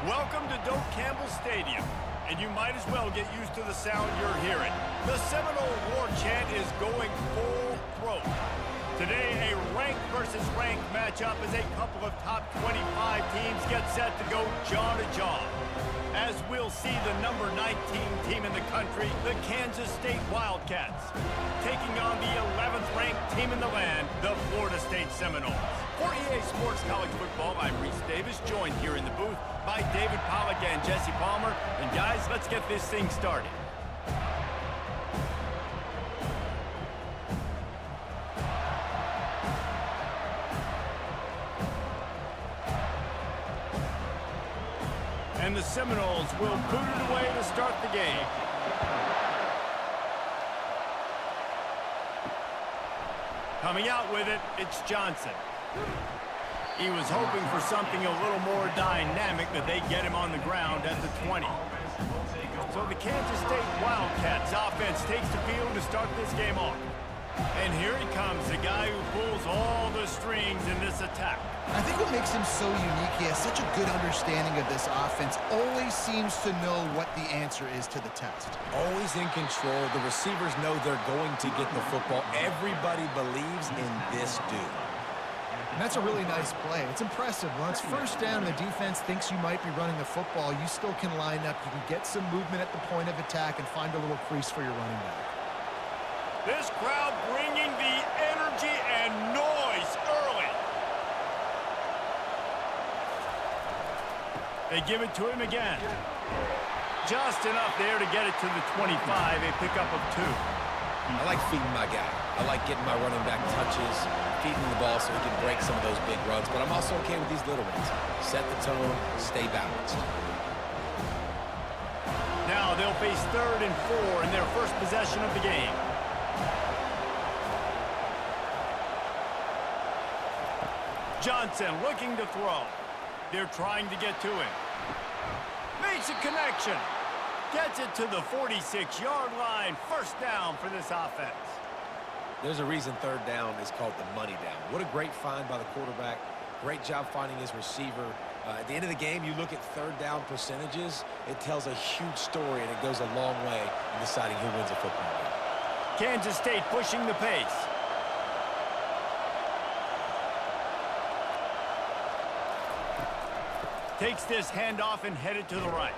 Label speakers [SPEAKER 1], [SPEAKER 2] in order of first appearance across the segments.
[SPEAKER 1] Welcome to Doak Campbell Stadium, and you might as well get used to the sound you're hearing. The Seminole War Chant is going full throat. Today, a ranked versus ranked matchup as a couple of top 25 teams get set to go jaw to jaw. As we'll see the number 19 team in the country, the Kansas State Wildcats, taking on the 11th ranked team in the land, the Florida State Seminoles. For EA Sports College Football, I'm Reese Davis, joined here in the booth by David Pollack and Jesse Palmer. And guys, let's get this thing started. And the Seminoles will boot it away to start the game. Coming out with it, it's Johnson. He was hoping for something a little more dynamic, that they get him on the ground at the 20. So the Kansas State Wildcats offense takes the field to start this game off. And here he comes, the guy who pulls all the strings in this attack.
[SPEAKER 2] I think what makes him so unique, he has such a good understanding of this offense, always seems to know what the answer is to the test.
[SPEAKER 3] Always in control. The receivers know they're going to get the football. Everybody believes in this dude.
[SPEAKER 2] And that's a really nice play. It's impressive. When it's first down, the defense thinks you might be running the football. You still can line up. You can get some movement at the point of attack and find a little crease for your running back.
[SPEAKER 1] This crowd bringing the energy and noise early. They give it to him again. Just enough there to get it to the 25, a pickup of 2.
[SPEAKER 3] I like feeding my guy. I like getting my running back touches, feeding the ball so he can break some of those big runs, but I'm also okay with these little ones. Set the tone, stay balanced.
[SPEAKER 1] Now they'll face 3rd and 4 in their first possession of the game. Johnson looking to throw. They're trying to get to him. Makes a connection. Gets it to the 46-yard line. First down for this offense.
[SPEAKER 3] There's a reason 3rd down is called the money down. What a great find by the quarterback. Great job finding his receiver. At the end of the game, you look at 3rd down percentages. It tells a huge story, and it goes a long way in deciding who wins a football game.
[SPEAKER 1] Kansas State pushing the pace. Takes this handoff and headed to the right.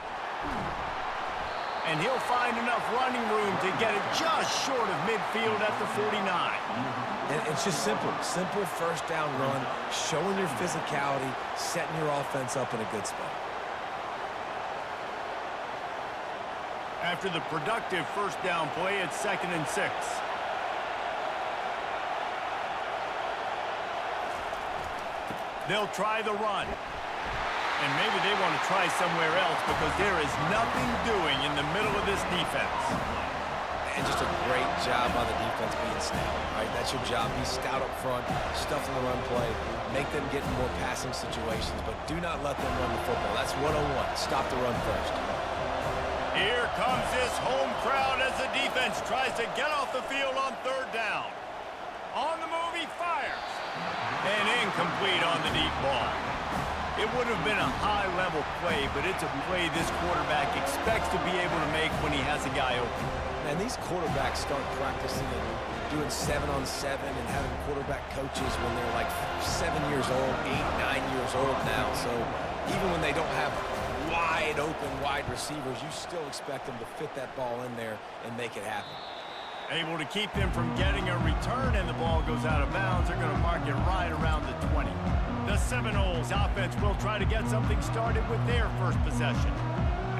[SPEAKER 1] And he'll find enough running room to get it just short of midfield at the 49.
[SPEAKER 3] And it's just simple. Simple first down run, showing your physicality, setting your offense up in a good spot.
[SPEAKER 1] After the productive first down play, it's 2nd and 6. They'll try the run. And maybe they want to try somewhere else because there is nothing doing in the middle of this defense.
[SPEAKER 3] And just a great job by the defense being stout. All right, that's your job. Be stout up front, stuff in the run play, make them get in more passing situations, but do not let them run the football. That's 101. Stop the run first.
[SPEAKER 1] Here comes this home crowd as the defense tries to get off the field on 3rd down. On the move, he fires. And incomplete on the deep ball. It would have been a high-level play, but it's a play this quarterback expects to be able to make when he has a guy open.
[SPEAKER 3] And these quarterbacks start practicing and doing 7-on-7 and having quarterback coaches when they're like 7 years old, 8, 9 years old now. So even when they don't have wide open, wide receivers, you still expect them to fit that ball in there and make it happen.
[SPEAKER 1] Able to keep them from getting a return, and the ball goes out of bounds. They're going to mark it right around the 20. The Seminoles offense will try to get something started with their first possession.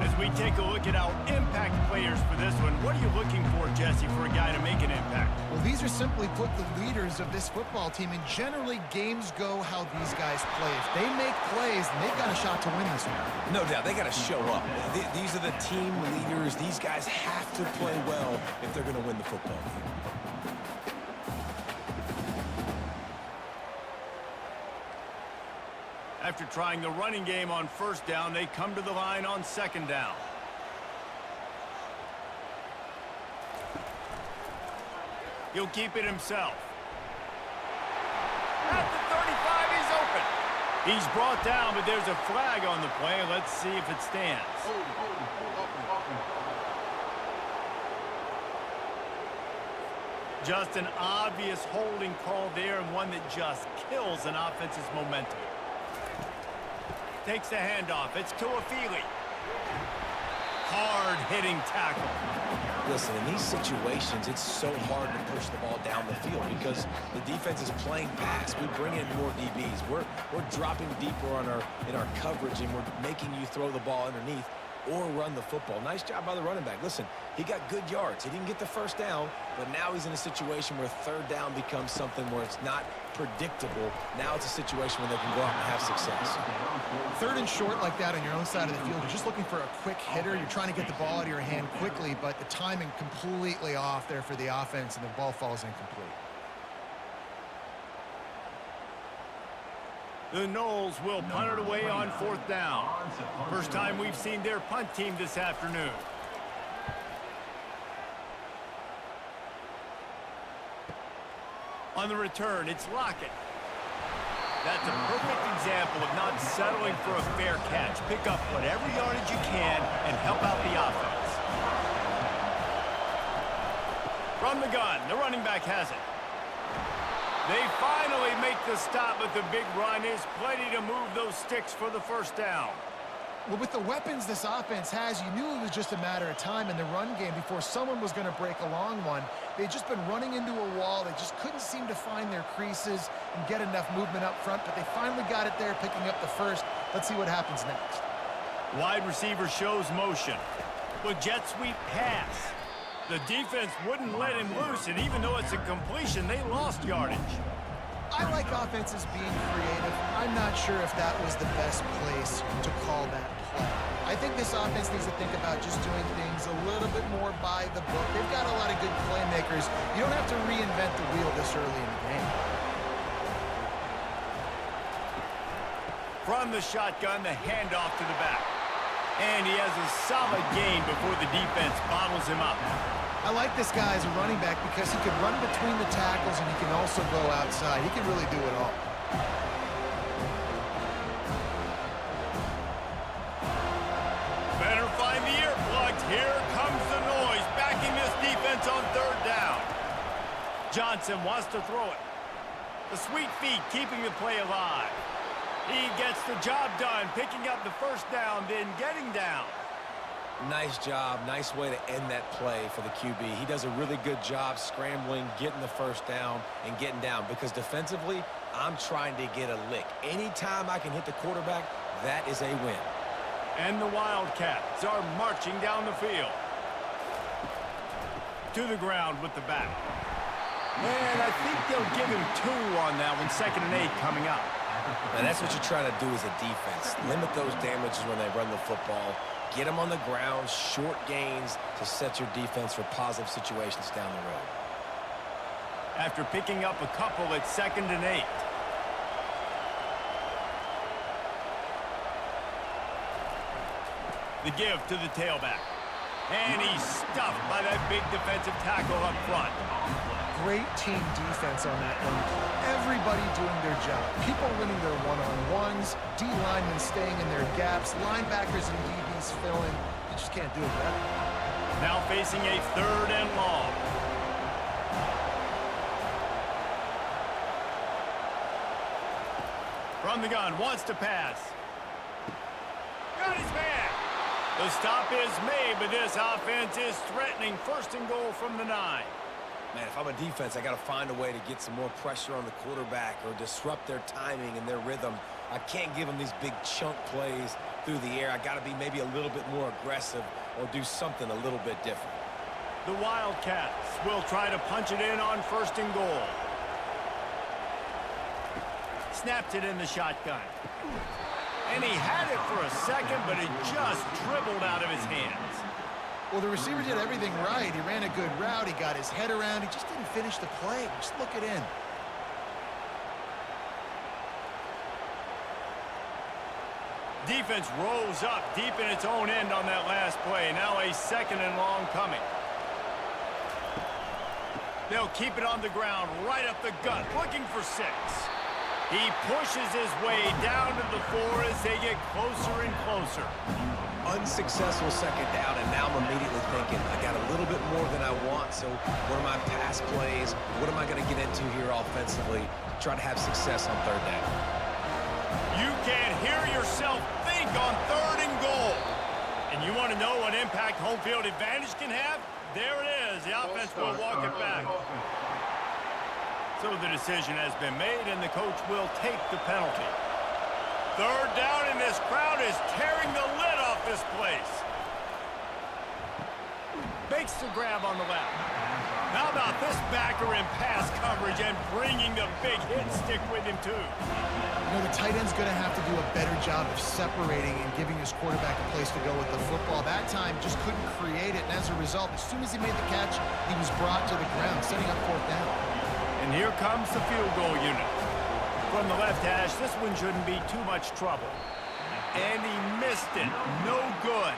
[SPEAKER 1] As we take a look at our impact players for this one, what are you looking for, Jesse, for a guy to make an impact?
[SPEAKER 2] Well, these are simply put the leaders of this football team, and generally games go how these guys play. If they make plays, they've got a shot to win this one.
[SPEAKER 3] No doubt, they got to show up. These are the team leaders. These guys have to play well if they're going to win the football game.
[SPEAKER 1] After trying the running game on 1st down, they come to the line on 2nd down. He'll keep it himself. At the 35, he's open. He's brought down, but there's a flag on the play. Let's see if it stands. Just an obvious holding call there, and one that just kills an offense's momentum. Takes the handoff. It's to Afili. Hard-hitting tackle.
[SPEAKER 3] Listen, in these situations, it's so hard to push the ball down the field because the defense is playing pass. We bring in more DBs. We're dropping deeper in our coverage, and we're making you throw the ball underneath or run the football. Nice job by the running back. Listen, he got good yards. He didn't get the first down, but now he's in a situation where third down becomes something where it's not predictable. Now it's a situation where they can go out and have success.
[SPEAKER 2] Third and short like that on your own side of the field, you're just looking for a quick hitter. You're trying to get the ball out of your hand quickly, but the timing completely off there for the offense, and the ball falls incomplete.
[SPEAKER 1] The Noles will punt it away on fourth down. First time we've seen their punt team this afternoon. On the return, it's Lockett. That's a perfect example of not settling for a fair catch. Pick up whatever yardage you can and help out the offense. From the gun, the running back has it. They finally make the stop, but the big run is plenty to move those sticks for the first down.
[SPEAKER 2] Well, with the weapons this offense has, you knew it was just a matter of time in the run game before someone was going to break a long one. They'd just been running into a wall. They just couldn't seem to find their creases and get enough movement up front, but they finally got it there, picking up the first. Let's see what happens next.
[SPEAKER 1] Wide receiver shows motion. With jet sweep pass. The defense wouldn't let him loose, and even though it's a completion, they lost yardage.
[SPEAKER 2] I like offenses being creative. I'm not sure if that was the best place to call that play. I think this offense needs to think about just doing things a little bit more by the book. They've got a lot of good playmakers. You don't have to reinvent the wheel this early in the game.
[SPEAKER 1] From the shotgun, the handoff to the back. And he has a solid gain before the defense bottles him up.
[SPEAKER 2] I like this guy as a running back because he can run between the tackles and he can also go outside. He can really do it all.
[SPEAKER 1] Better find the earplugs. Here comes the noise, backing this defense on third down. Johnson wants to throw it. The sweet feet keeping the play alive. He gets the job done, picking up the first down, then getting down.
[SPEAKER 3] Nice job. Nice way to end that play for the QB. He does a really good job scrambling, getting the first down, and getting down. Because defensively, I'm trying to get a lick. Anytime I can hit the quarterback, that is a win.
[SPEAKER 1] And the Wildcats are marching down the field. To the ground with the back. And I think they'll give him 2 on that one. 2nd and 8 coming up.
[SPEAKER 3] And that's what you're trying to do as a defense. Limit those damages when they run the football. Get them on the ground, short gains to set your defense for positive situations down the road.
[SPEAKER 1] After picking up a couple, it's 2nd and 8. The give to the tailback. And he's stuffed by that big defensive tackle up front.
[SPEAKER 2] Great team defense on that one. Everybody doing their job. People winning their one-on-ones, D-linemen staying in their gaps, linebackers and DBs filling. You just can't do it better.
[SPEAKER 1] Now facing a 3rd and long. From the gun, wants to pass. Got his man. The stop is made, but this offense is threatening. 1st and goal from the 9.
[SPEAKER 3] Man, if I'm a defense, I got to find a way to get some more pressure on the quarterback or disrupt their timing and their rhythm. I can't give them these big chunk plays through the air. I got to be maybe a little bit more aggressive or do something a little bit different.
[SPEAKER 1] The Wildcats will try to punch it in on 1st and goal. Snaps it in the shotgun. And he had it for a second, but it just dribbled out of his hands.
[SPEAKER 2] Well, the receiver did everything right. He ran a good route. He got his head around. He just didn't finish the play. Just look it in.
[SPEAKER 1] Defense rose up deep in its own end on that last play. Now a 2nd and long coming. They'll keep it on the ground right up the gut, looking for 6. He pushes his way down to the floor as they get closer and closer.
[SPEAKER 3] Unsuccessful second down, and now I'm immediately thinking, I got a little bit more than I want, so what are my pass plays? What am I going to get into here offensively to try to have success on third down?
[SPEAKER 1] You can hear yourself think on 3rd and goal. And you want to know what impact home field advantage can have? There it is. The offense will walk it back. So the decision has been made, and the coach will take the penalty. 3rd down, and this crowd is tearing the lid off this place. Makes the grab on the left. How about this backer in pass coverage and bringing the big hit stick with him, too?
[SPEAKER 2] You know, the tight end's going to have to do a better job of separating and giving his quarterback a place to go with the football. That time just couldn't create it, and as a result, as soon as he made the catch, he was brought to the ground, setting up 4th down.
[SPEAKER 1] And here comes the field goal unit. From the left hash, this one shouldn't be too much trouble. And he missed it. No good.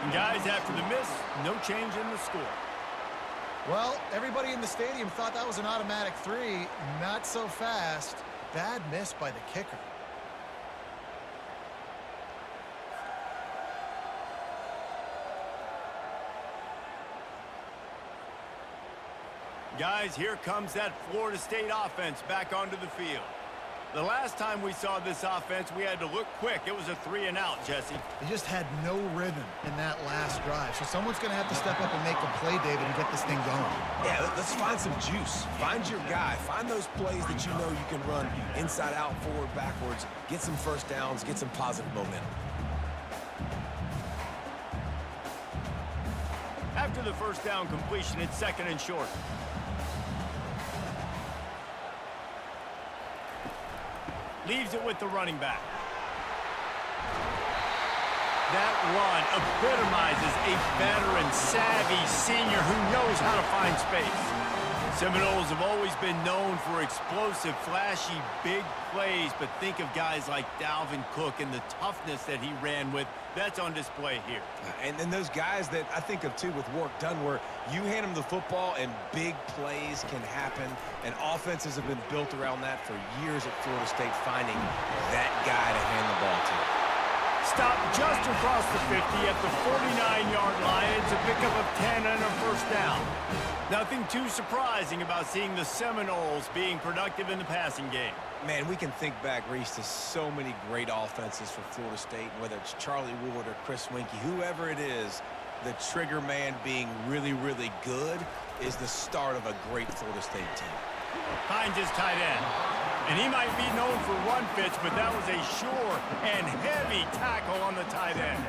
[SPEAKER 1] And guys, after the miss, no change in the score.
[SPEAKER 2] Well, everybody in the stadium thought that was an automatic 3. Not so fast. Bad miss by the kicker.
[SPEAKER 1] Guys, here comes that Florida State offense back onto the field. The last time we saw this offense, we had to look quick. It was a 3-and-out, Jesse.
[SPEAKER 2] They just had no rhythm in that last drive. So someone's going to have to step up and make a play, David, and get this thing going.
[SPEAKER 3] Yeah, let's find some juice. Find your guy. Find those plays that you know you can run inside out, forward, backwards. Get some first downs. Get some positive momentum.
[SPEAKER 1] After the first down completion, it's 2nd and short. Leaves it with the running back. That run epitomizes a veteran, savvy senior who knows how to find space. Seminoles have always been known for explosive, flashy, big plays, but think of guys like Dalvin Cook and the toughness that he ran with. That's on display here.
[SPEAKER 3] And then those guys that I think of, too, with Warrick Dunn, where you hand them the football and big plays can happen, and offenses have been built around that for years at Florida State, finding that guy to hand the ball to.
[SPEAKER 1] Stopped just across the 50 at the 49-yard line. It's a pickup of 10 and a first down. Nothing too surprising about seeing the Seminoles being productive in the passing game.
[SPEAKER 3] Man, we can think back, Reese, to so many great offenses for Florida State, whether it's Charlie Wood or Chris Winkie, whoever it is, the trigger man being really, really good is the start of a great Florida State team.
[SPEAKER 1] Finds his tight end. And he might be known for run fits, but that was a sure and heavy tackle on the tight end.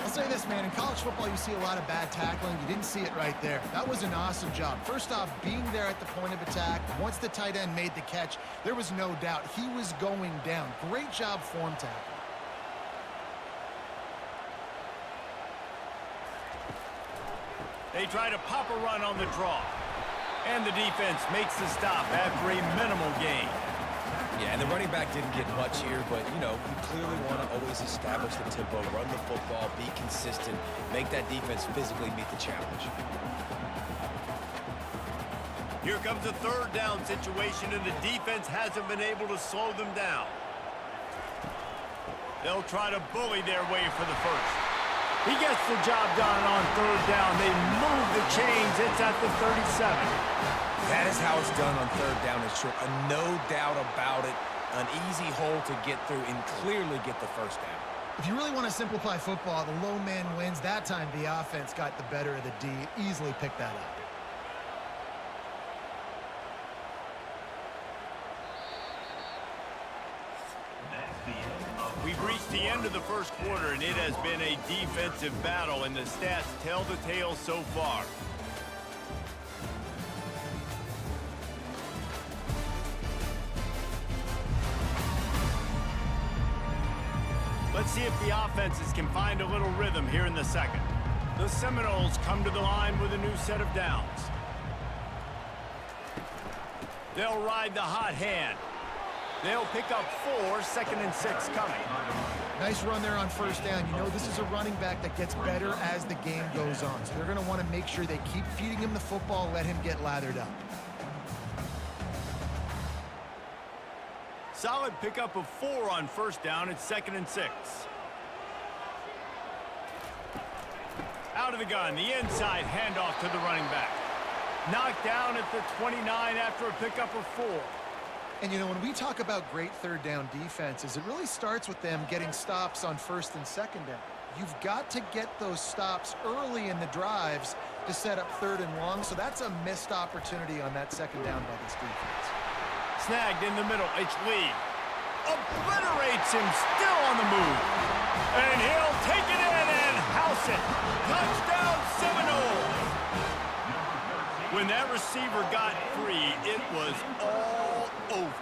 [SPEAKER 2] I'll say this, man. In college football, you see a lot of bad tackling. You didn't see it right there. That was an awesome job. First off, being there at the point of attack. Once the tight end made the catch, there was no doubt he was going down. Great job form tackle.
[SPEAKER 1] They try to pop a run on the draw. And the defense makes the stop after a minimal gain.
[SPEAKER 3] Yeah, and the running back didn't get much here, but, you know, you clearly want to always establish the tempo, run the football, be consistent, make that defense physically meet the challenge.
[SPEAKER 1] Here comes a 3rd down situation, and the defense hasn't been able to slow them down. They'll try to bully their way for the first. He gets the job done on 3rd down. They move the chains. It's at the 37.
[SPEAKER 3] That is how it's done on 3rd down and short. No doubt about it. An easy hole to get through and clearly get the first down.
[SPEAKER 2] If you really want to simplify football, the low man wins. That time the offense got the better of the D. Easily picked that up.
[SPEAKER 1] We've reached the end of the first quarter, and it has been a defensive battle, and the stats tell the tale so far. Let's see if the offenses can find a little rhythm here in the second. The Seminoles come to the line with a new set of downs. They'll ride the hot hand. They'll pick up 4, 2nd and 6 coming.
[SPEAKER 2] Nice run there on 1st down. You know, this is a running back that gets better as the game goes on. So they're going to want to make sure they keep feeding him the football, let him get lathered up.
[SPEAKER 1] solid pickup of 4 on first down. It's 2nd and 6. Out of the gun, the inside handoff to the running back. Knocked down at the 29 after a pickup of 4.
[SPEAKER 2] And, you know, when we talk about great third down defenses, it really starts with them getting stops on first and second down. You've got to get those stops early in the drives to set up third and long, so that's a missed opportunity on that second down by this defense.
[SPEAKER 1] Snagged in the middle, it's Lee. Obliterates him, still on the move. And he'll take it in and house it. Touchdown Seminoles. When that receiver got free, it was all over.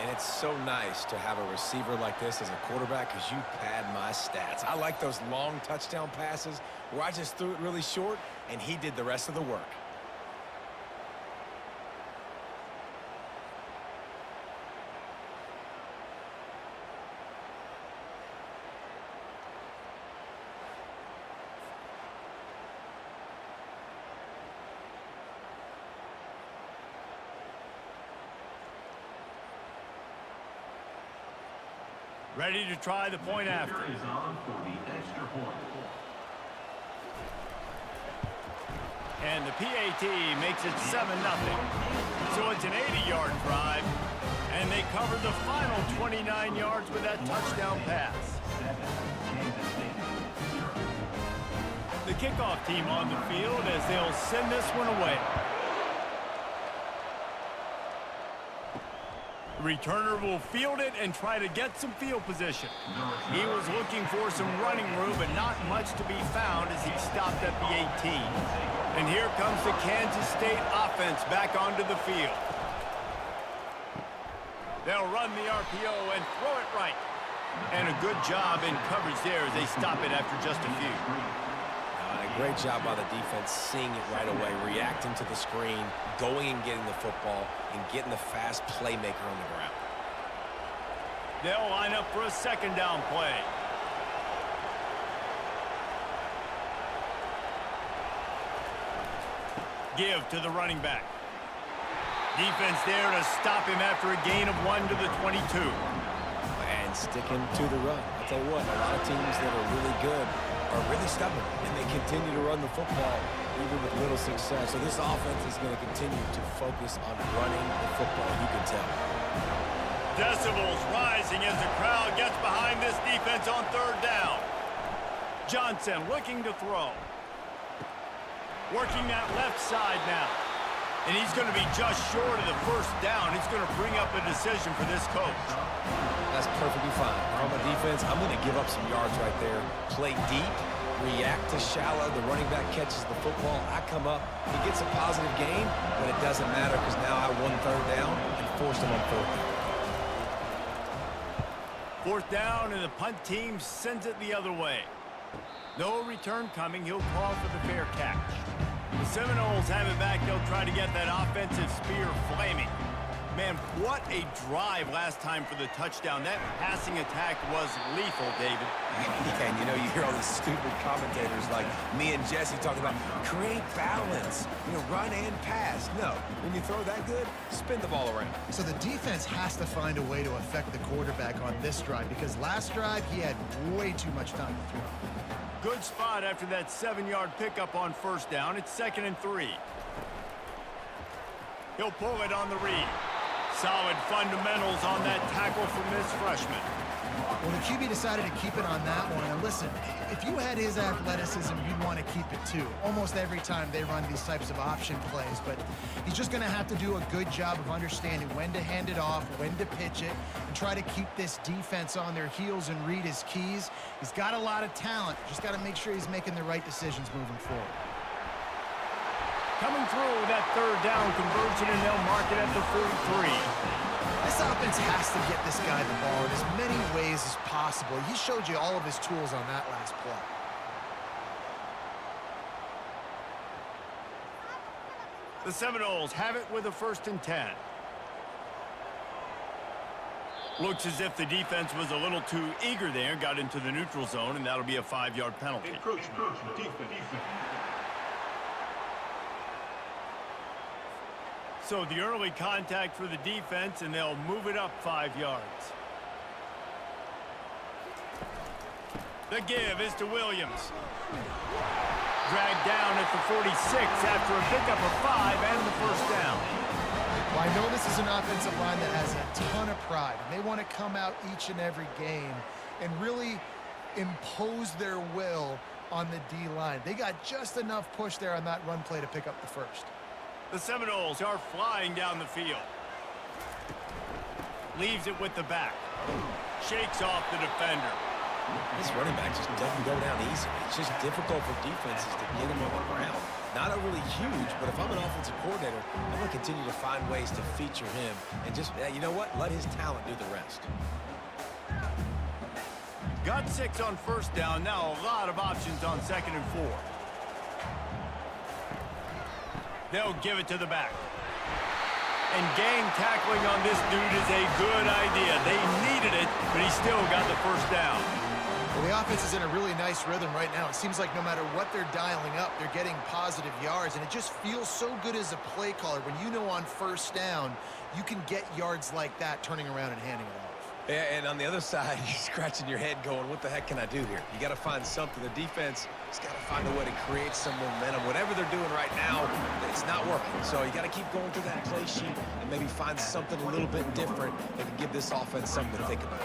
[SPEAKER 3] And it's so nice to have a receiver like this as a quarterback because you pad my stats. I like those long touchdown passes where I just threw it really short and he did the rest of the work.
[SPEAKER 1] Ready to try the point after. And the PAT makes it 7-0. So it's an 80-yard drive. And they cover the final 29 yards with that touchdown pass. The kickoff team on the field as they'll send this one away. Returner will field it and try to get some field position. He was looking for some running room, but not much to be found as he stopped at the 18. And here comes the Kansas State offense back onto the field. They'll run the RPO and throw it right. And a good job in coverage there as they stop it after just a few.
[SPEAKER 3] A great job by the defense, seeing it right away, reacting to the screen, going and getting the football, and getting the fast playmaker on the ground.
[SPEAKER 1] They'll line up for a second down play. Give to the running back. Defense there to stop him after a gain of 1 to the 22.
[SPEAKER 3] And sticking to the run. I'll tell you what, a lot of teams that are really good are really stubborn, and they continue to run the football even with little success. So this offense is going to continue to focus on running the football, you can tell.
[SPEAKER 1] Decibels rising as the crowd gets behind this defense on third down. Johnson looking to throw. Working that left side now. And he's going to be just short of the first down. It's going to bring up a decision for this coach.
[SPEAKER 3] That's perfectly fine. If I'm a defense, I'm going to give up some yards right there. Play deep, react to shallow. The running back catches the football. I come up. He gets a positive gain, but it doesn't matter because now I won third down and forced him on fourth down.
[SPEAKER 1] Fourth down, and the punt team sends it the other way. No return coming. He'll call for the fair catch. The Seminoles have it back. They'll try to get that offensive spear flaming. Man, what a drive last time for the touchdown. That passing attack was lethal, David.
[SPEAKER 3] Yeah, and you know, you hear all these stupid commentators like me and Jesse talking about create balance, you know, run and pass. No, when you throw that good, spin the ball around.
[SPEAKER 2] So the defense has to find a way to affect the quarterback on this drive because last drive he had way too much time to throw.
[SPEAKER 1] Good spot after that 7-yard pickup on first down. It's 2nd and 3. He'll pull it on the read. Solid fundamentals on that tackle from this freshman.
[SPEAKER 2] Well, the QB decided to keep it on that one. And listen, if you had his athleticism, you'd want to keep it too. Almost every time they run these types of option plays. But he's just going to have to do a good job of understanding when to hand it off, when to pitch it, and try to keep this defense on their heels and read his keys. He's got a lot of talent. Just got to make sure he's making the right decisions moving forward.
[SPEAKER 1] Coming through that third down conversion, and they'll mark it at the 43.
[SPEAKER 2] This offense has to get this guy the ball in as many ways as possible. He showed you all of his tools on that last play.
[SPEAKER 1] The Seminoles have it with a 1st and 10. Looks as if the defense was a little too eager there, got into the neutral zone, and that'll be a 5-yard penalty. So the early contact for the defense, and they'll move it up 5 yards. The give is to Williams. Dragged down at the 46 after a pickup of 5 and the first down.
[SPEAKER 2] Well, I know this is an offensive line that has a ton of pride, and they want to come out each and every game and really impose their will on the D-line. They got just enough push there on that run play to pick up the first.
[SPEAKER 1] The Seminoles are flying down the field. Leaves it with the back. Shakes off the defender.
[SPEAKER 3] This running back just doesn't go down easily. It's just difficult for defenses to get him on the ground. Not overly huge, but if I'm an offensive coordinator, I'm going to continue to find ways to feature him and just, you know what, let his talent do the rest.
[SPEAKER 1] Got 6 on first down. Now a lot of options on 2nd and 4. They'll give it to the back. And gang tackling on this dude is a good idea. They needed it, but he still got the first down.
[SPEAKER 2] Well, the offense is in a really nice rhythm right now. It seems like no matter what they're dialing up, they're getting positive yards, and it just feels so good as a play caller when you know on first down you can get yards like that turning around and handing it off.
[SPEAKER 3] Yeah, and on the other side, you're scratching your head going, what the heck can I do here? You got to find something. The defense has got to find a way to create some momentum. Whatever they're doing right now, it's not working. So you got to keep going through that play sheet and maybe find something a little bit different that can give this offense something to think about.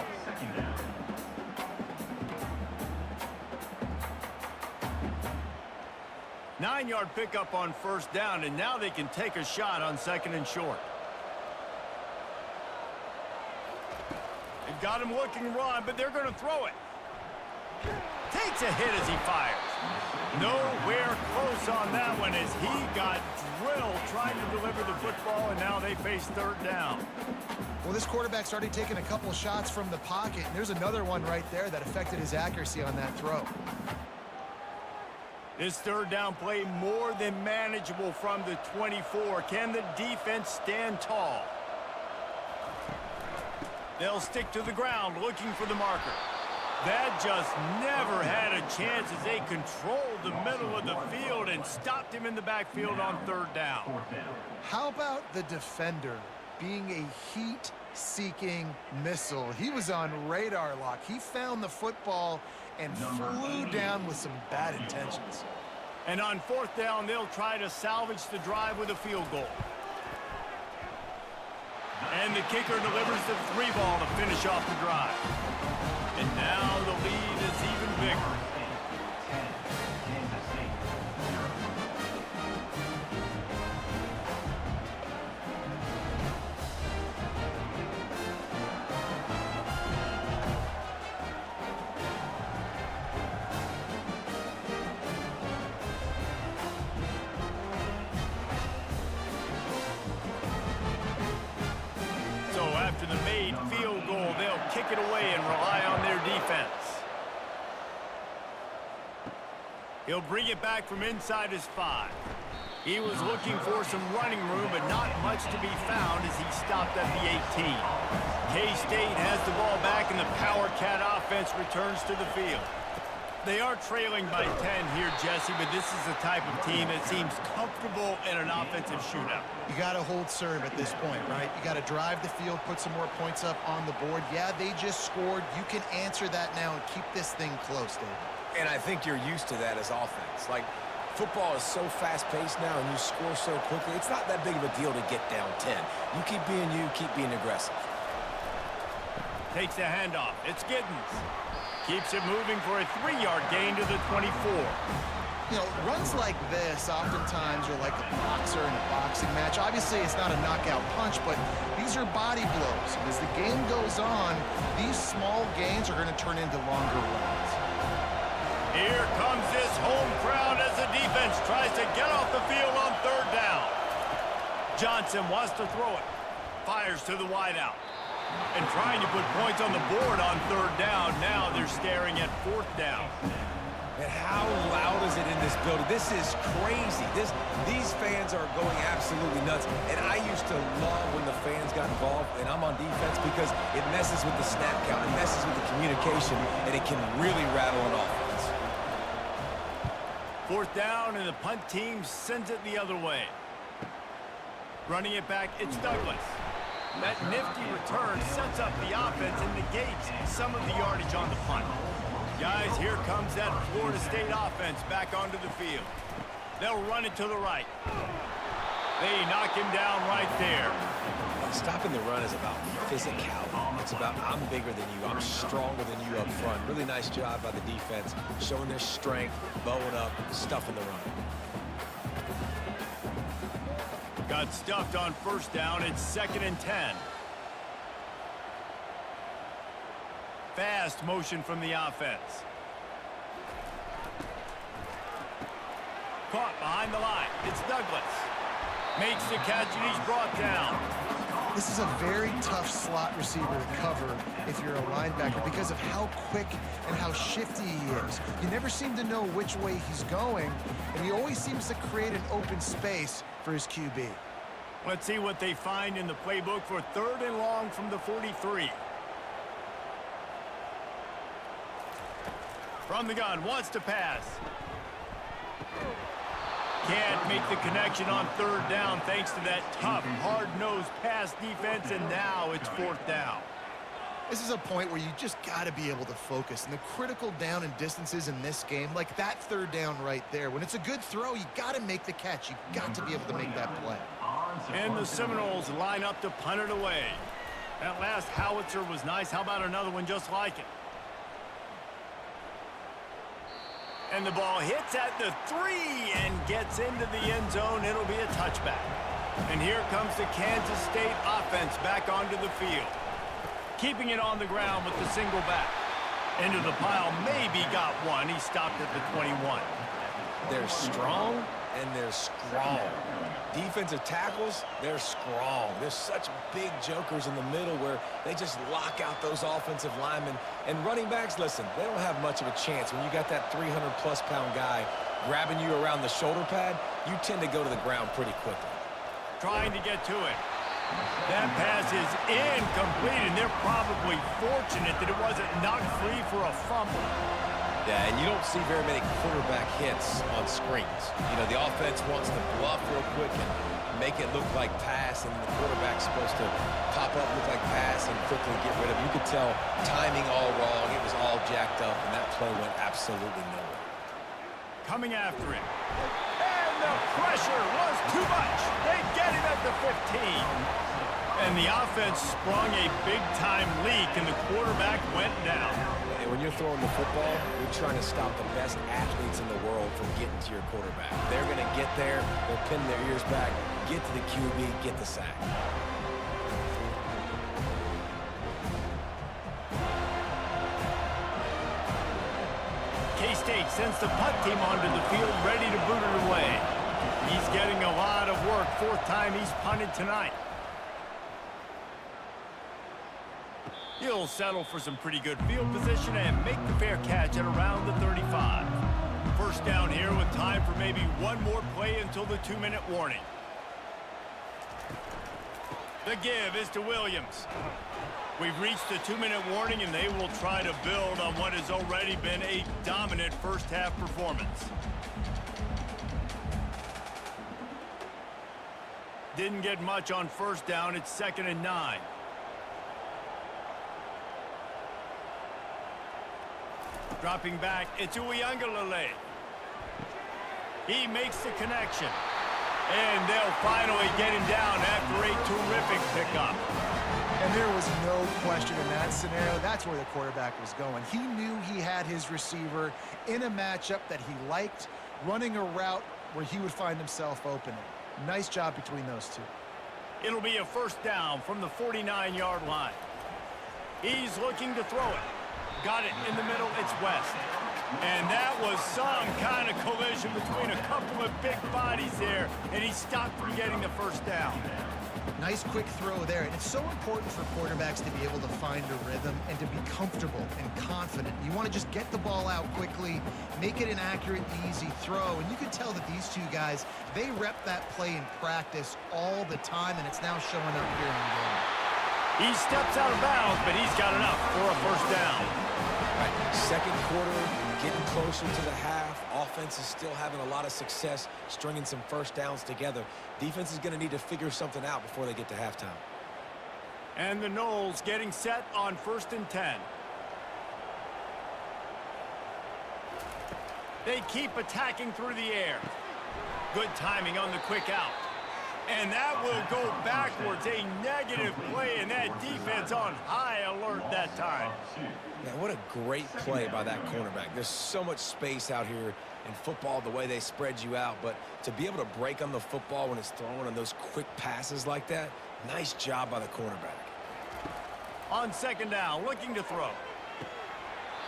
[SPEAKER 1] Nine-yard pickup on first down, and now they can take a shot on 2nd and short. They've got him looking run, but they're going to throw it. Takes a hit as he fires. Nowhere close on that one as he got drilled trying to deliver the football, and now they face 3rd down.
[SPEAKER 2] Well, this quarterback's already taken a couple shots from the pocket, and there's another one right there that affected his accuracy on that throw.
[SPEAKER 1] This 3rd down play more than manageable from the 24. Can the defense stand tall? They'll stick to the ground looking for the marker. That just never had a chance as they controlled the middle of the field and stopped him in the backfield on 3rd down.
[SPEAKER 2] How about the defender being a heat-seeking missile? He was on radar lock. He found the football and flew down with some bad intentions.
[SPEAKER 1] And on 4th down, they'll try to salvage the drive with a field goal. And the kicker delivers the 3-ball to finish off the drive. And now the lead is even bigger. After the made field goal, they'll kick it away and rely on their defense. He'll bring it back from inside his 5. He was looking for some running room, but not much to be found as he stopped at the 18. K-State has the ball back, and the Power Cat offense returns to the field. They are trailing by 10 here, Jesse, but this is the type of team that seems comfortable in an offensive shootout.
[SPEAKER 2] You got to hold serve at this point, right? You got to drive the field, put some more points up on the board. Yeah, they just scored. You can answer that now and keep this thing close, Dave.
[SPEAKER 3] And I think you're used to that as offense. Like, football is so fast-paced now, and you score so quickly. It's not that big of a deal to get down 10. You keep being you, keep being aggressive.
[SPEAKER 1] Takes the handoff. It's Giddens. Keeps it moving for a 3-yard gain to the 24.
[SPEAKER 2] You know, runs like this oftentimes are like a boxer in a boxing match. Obviously, it's not a knockout punch, but these are body blows. And as the game goes on, these small gains are going to turn into longer runs.
[SPEAKER 1] Here comes this home crowd as the defense tries to get off the field on 3rd down. Johnson wants to throw it. Fires to the wideout. And trying to put points on the board on 3rd down. Now they're staring at 4th down.
[SPEAKER 3] And how loud is it in this building? This is crazy. These fans are going absolutely nuts. And I used to love when the fans got involved, and I'm on defense, because it messes with the snap count, it messes with the communication, and it can really rattle an offense.
[SPEAKER 1] 4th down, and the punt team sends it the other way. Running it back, it's Douglas. That nifty return sets up the offense and negates some of the yardage on the punt. Guys, here comes that Florida State offense back onto the field. They'll run it to the right. They knock him down right there.
[SPEAKER 3] Stopping the run is about physicality. It's about I'm bigger than you. I'm stronger than you up front. Really nice job by the defense, showing their strength, bowing up, stuffing the run.
[SPEAKER 1] Got stuffed on first down. It's 2nd and 10. Fast motion from the offense. Caught behind the line. It's Douglas. Makes the catch and he's brought down.
[SPEAKER 2] This is a very tough slot receiver to cover if you're a linebacker because of how quick and how shifty he is. You never seem to know which way he's going, and he always seems to create an open space for his QB.
[SPEAKER 1] Let's see what they find in the playbook for 3rd and long from the 43. From the gun, wants to pass. Can't make the connection on 3rd down thanks to that tough, hard-nosed pass defense, and now it's 4th down.
[SPEAKER 2] This is a point where you just got to be able to focus. And the critical down and distances in this game, like that 3rd down right there, when it's a good throw, you got to make the catch. You got to be able to make that play.
[SPEAKER 1] And the Seminoles line up to punt it away. That last howitzer was nice. How about another one just like it? And the ball hits at the 3 and gets into the end zone. It'll be a touchback. And here comes the Kansas State offense back onto the field. Keeping it on the ground with the single back. Into the pile, maybe got one. He stopped at the 21.
[SPEAKER 3] They're strong and they're strong. Defensive tackles, they're strong. There's such big jokers in the middle where they just lock out those offensive linemen. And running backs, listen, they don't have much of a chance. When you got that 300-plus pound guy grabbing you around the shoulder pad, you tend to go to the ground pretty quickly.
[SPEAKER 1] Trying to get to it. That pass is incomplete, and they're probably fortunate that it wasn't knocked free for a fumble.
[SPEAKER 3] Yeah, and you don't see very many quarterback hits on screens. You know, the offense wants to bluff real quick and make it look like pass, and the quarterback's supposed to pop up, look like pass, and quickly get rid of it. You could tell timing all wrong. It was all jacked up, and that play went absolutely nowhere.
[SPEAKER 1] Coming after him. And the pressure was too much. They get him at the 15. And the offense sprung a big-time leak, and the quarterback went down.
[SPEAKER 3] And when you're throwing the football, you're trying to stop the best athletes in the world from getting to your quarterback. They're going to get there, they'll pin their ears back, get to the QB, get the sack.
[SPEAKER 1] K-State sends the punt team onto the field, ready to boot it away. He's getting a lot of work. 4th time he's punted tonight. He'll settle for some pretty good field position and make the fair catch at around the 35. First down here with time for maybe one more play until the 2-minute warning. The give is to Williams. We've reached the 2-minute warning, and they will try to build on what has already been a dominant first-half performance. Didn't get much on first down. It's 2nd and 9. Dropping back, it's Uiagalelei. He makes the connection. And they'll finally get him down after a terrific pickup.
[SPEAKER 2] And there was no question in that scenario. That's where the quarterback was going. He knew he had his receiver in a matchup that he liked, running a route where he would find himself opening. Nice job between those two.
[SPEAKER 1] It'll be a first down from the 49-yard line. He's looking to throw it. Got it in the middle. It's West. And that was some kind of collision between a couple of big bodies there, and he stopped from getting the first down.
[SPEAKER 2] Nice quick throw there. And it's so important for quarterbacks to be able to find a rhythm and to be comfortable and confident. You want to just get the ball out quickly, make it an accurate, easy throw. And you can tell that these two guys, they rep that play in practice all the time, and it's now showing up here in the game.
[SPEAKER 1] He steps out of bounds, but he's got enough for a first down.
[SPEAKER 3] Right. Second quarter, getting closer to the half. Offense is still having a lot of success stringing some first downs together. Defense is going to need to figure something out before they get to halftime.
[SPEAKER 1] And the Noles getting set on 1st and 10. They keep attacking through the air. Good timing on the quick out. And that will go backwards. A negative play, and that defense on high alert that time.
[SPEAKER 3] Man, what a great play by that cornerback. There's so much space out here in football, the way they spread you out. But to be able to break on the football when it's thrown on those quick passes like that, nice job by the cornerback.
[SPEAKER 1] On 2nd down, looking to throw.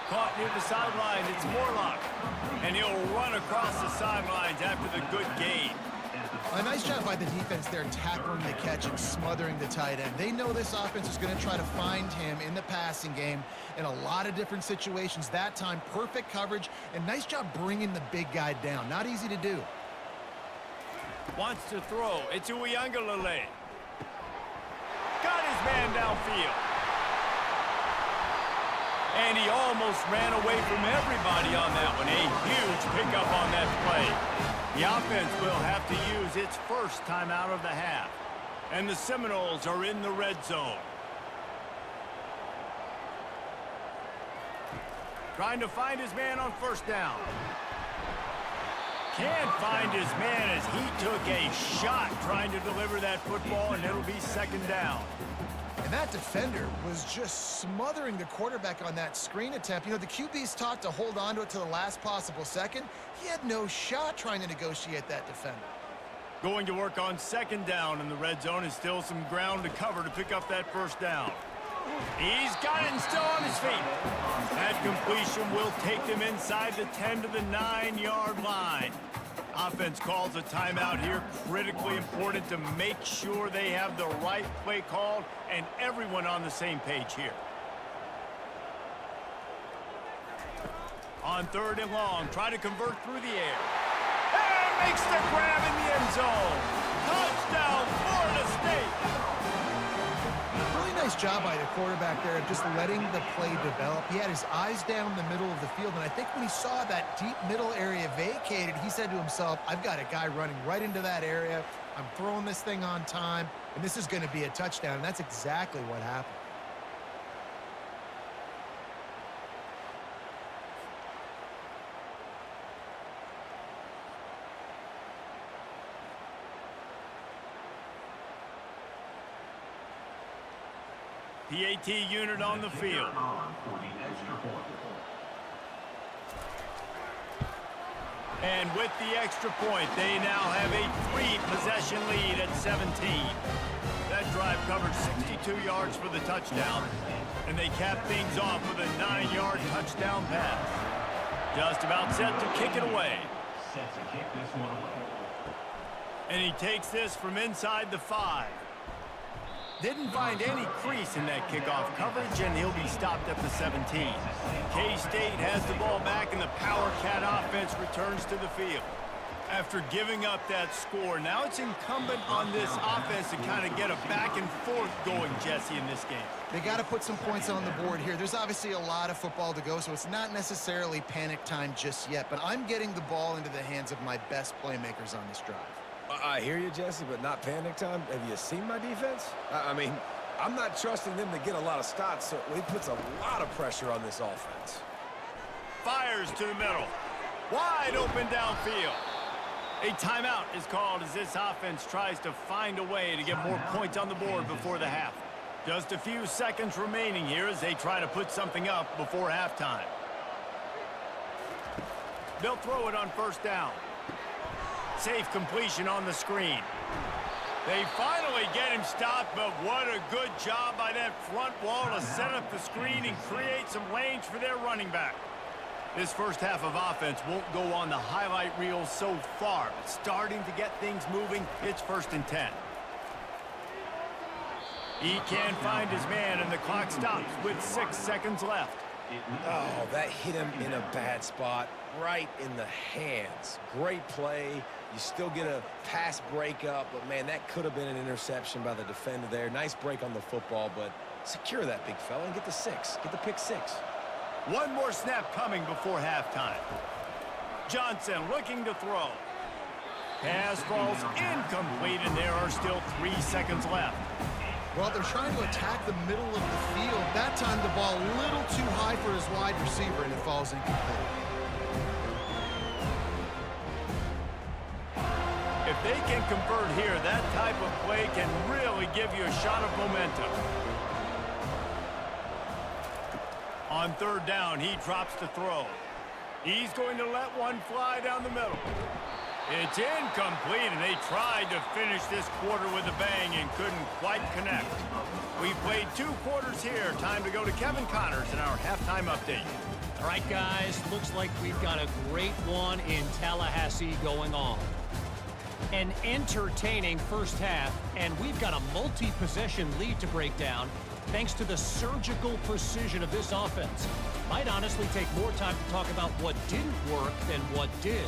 [SPEAKER 1] Caught near the sideline, it's Morlock. And he'll run across the sidelines after the good gain.
[SPEAKER 2] A nice job by the defense there, tackling the catch and smothering the tight end. They know this offense is going to try to find him in the passing game in a lot of different situations. That time, perfect coverage, and nice job bringing the big guy down. Not easy to do.
[SPEAKER 1] Wants to throw. It's Uiagalelei. Got his man downfield. And he almost ran away from everybody on that one. A huge pickup on that play. The offense will have to use its first timeout of the half. And the Seminoles are in the red zone. Trying to find his man on 1st down. Can't find his man as he took a shot trying to deliver that football, and it'll be 2nd down.
[SPEAKER 2] And that defender was just smothering the quarterback on that screen attempt. You know, the QB's taught to hold on to it to the last possible second. He had no shot trying to negotiate that defender.
[SPEAKER 1] Going to work on 2nd down in the red zone is still some ground to cover to pick up that 1st down. He's got it and still on his feet. That completion will take them inside the 10 to the 9-yard line. Offense calls a timeout here. Critically important to make sure they have the right play called and everyone on the same page here. On 3rd and long, try to convert through the air. And makes the grab in the end zone. Touchdown, Florida State.
[SPEAKER 2] Really nice job by the quarterback there of just letting the play develop. He had his eyes down the middle of the field, and I think when he saw that deep middle area vacated, he said to himself, I've got a guy running right into that area. I'm throwing this thing on time, and this is going to be a touchdown, and that's exactly what happened.
[SPEAKER 1] PAT unit on the field. And with the extra point, they now have a 3-possession lead at 17. That drive covered 62 yards for the touchdown, and they cap things off with a 9-yard touchdown pass. Just about set to kick it away. And he takes this from inside the 5. Didn't find any crease in that kickoff coverage, and he'll be stopped at the 17. K-State has the ball back, and the Power Cat offense returns to the field. After giving up that score, now it's incumbent on this offense to kind of get a back and forth going, Jesse, in this game.
[SPEAKER 2] They got to put some points on the board here. There's obviously a lot of football to go, so it's not necessarily panic time just yet, but I'm getting the ball into the hands of my best playmakers on this drive.
[SPEAKER 3] I hear you, Jesse, but not panic time. Have you seen my defense? I mean, I'm not trusting them to get a lot of stops, so it puts a lot of pressure on this offense.
[SPEAKER 1] Fires to the middle. Wide open downfield. A timeout is called as this offense tries to find a way to get more points on the board before the half. Just a few seconds remaining here as they try to put something up before halftime. They'll throw it on 1st down. Safe completion on the screen. They finally get him stopped, but what a good job by that front wall to set up the screen and create some lanes for their running back. This first half of offense won't go on the highlight reel so far, but starting to get things moving. It's 1st and 10. He can't find his man, and the clock stops with 6 seconds left.
[SPEAKER 3] Oh, that hit him in a bad spot, right in the hands. Great play. You still get a pass breakup, but, man, that could have been an interception by the defender there. Nice break on the football, but secure that big fella and get the 6. Get the pick 6.
[SPEAKER 1] One more snap coming before halftime. Johnson looking to throw. Pass falls incomplete, and there are still 3 seconds left.
[SPEAKER 2] Well, they're trying to attack the middle of the field. That time the ball a little too high for his wide receiver, and it falls incomplete.
[SPEAKER 1] If they can convert here, that type of play can really give you a shot of momentum. On third down, he drops to throw. He's going to let one fly down the middle. It's incomplete, and they tried to finish this quarter with a bang and couldn't quite connect. We played 2 quarters here. Time to go to Kevin Connors in our halftime update.
[SPEAKER 4] All right, guys, looks like we've got a great one in Tallahassee going on. An entertaining first half, and we've got a multi-possession lead to break down thanks to the surgical precision of this offense. Might honestly take more time to talk about what didn't work than what did.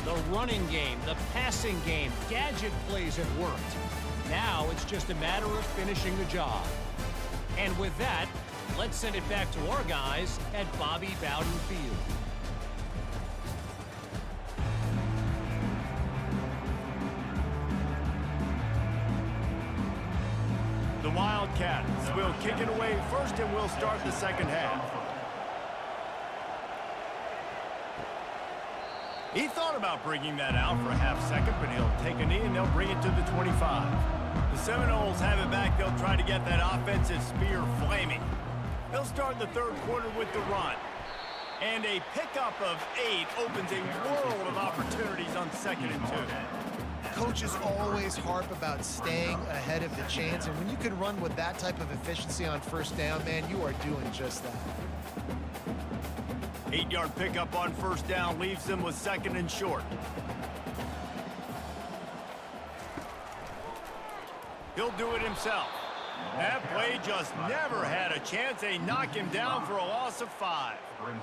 [SPEAKER 4] The running game, the passing game, gadget plays have worked. Now it's just a matter of finishing the job. And with that, let's send it back to our guys at Bobby Bowden Field.
[SPEAKER 1] The Wildcats will kick it away first, and we'll start the second half. He thought about bringing that out for a half second, but he'll take a knee and they'll bring it to the 25. The Seminoles have it back. They'll try to get that offensive spear flaming. They'll start the third quarter with the run. And a pickup of 8 opens a world of opportunities on 2nd and 2.
[SPEAKER 2] Coaches always harp about staying ahead of the chance, and when you can run with that type of efficiency on first down, man, you are doing just that.
[SPEAKER 1] 8-yard pickup on first down leaves them with 2nd and short. He'll do it himself. That play just never had a chance. They knock him down for a loss of 5.
[SPEAKER 2] Well,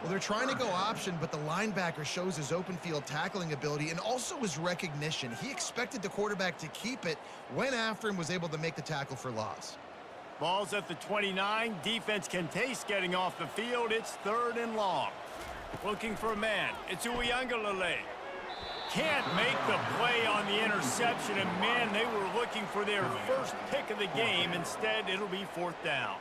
[SPEAKER 2] they're trying to go option, but the linebacker shows his open field tackling ability and also his recognition. He expected the quarterback to keep it, went after him, was able to make the tackle for loss.
[SPEAKER 1] Ball's at the 29. Defense can taste getting off the field. It's 3rd and long. Looking for a man. It's Uiagalelei. Can't make the play on the interception, and man, they were looking for their first pick of the game. Instead, it'll be 4th down.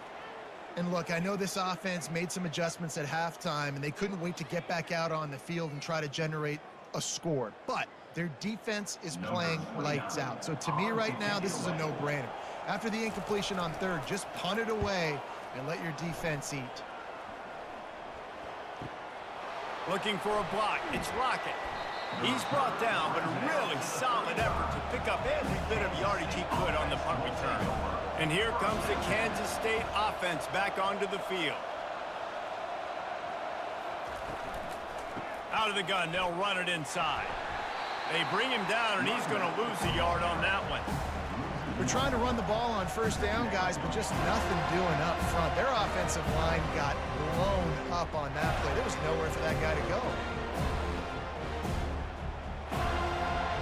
[SPEAKER 2] And look, I know this offense made some adjustments at halftime, and they couldn't wait to get back out on the field and try to generate a score. But their defense is playing lights out. So to me right now, this is a no-brainer. After the incompletion on 3rd, just punt it away and let your defense eat.
[SPEAKER 1] Looking for a block. It's Lockett. He's brought down, but a really solid effort to pick up every bit of yardage he could on the punt return. And here comes the Kansas State offense back onto the field. Out of the gun, they'll run it inside. They bring him down, and he's going to lose a yard on that one.
[SPEAKER 2] They're trying to run the ball on first down, guys, but just nothing doing up front. Their offensive line got blown up on that play. There was nowhere for that guy to go.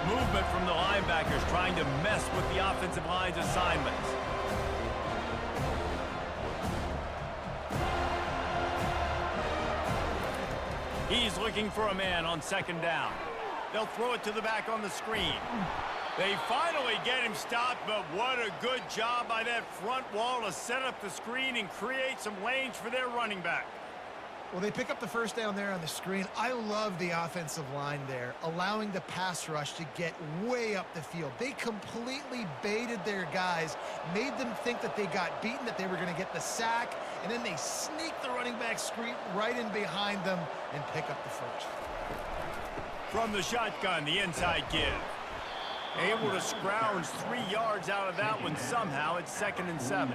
[SPEAKER 1] Movement from the linebackers trying to mess with the offensive line's assignments. He's looking for a man on 2nd down. They'll throw it to the back on the screen. They finally get him stopped, but what a good job by that front wall to set up the screen and create some lanes for their running back.
[SPEAKER 2] Well, they pick up the first down there on the screen. I love the offensive line there, allowing the pass rush to get way up the field. They completely baited their guys, made them think that they got beaten, that they were going to get the sack, and then they sneak the running back screen right in behind them and pick up the first.
[SPEAKER 1] From the shotgun, the inside give. Able to scrounge 3 yards out of that one somehow. It's 2nd and 7.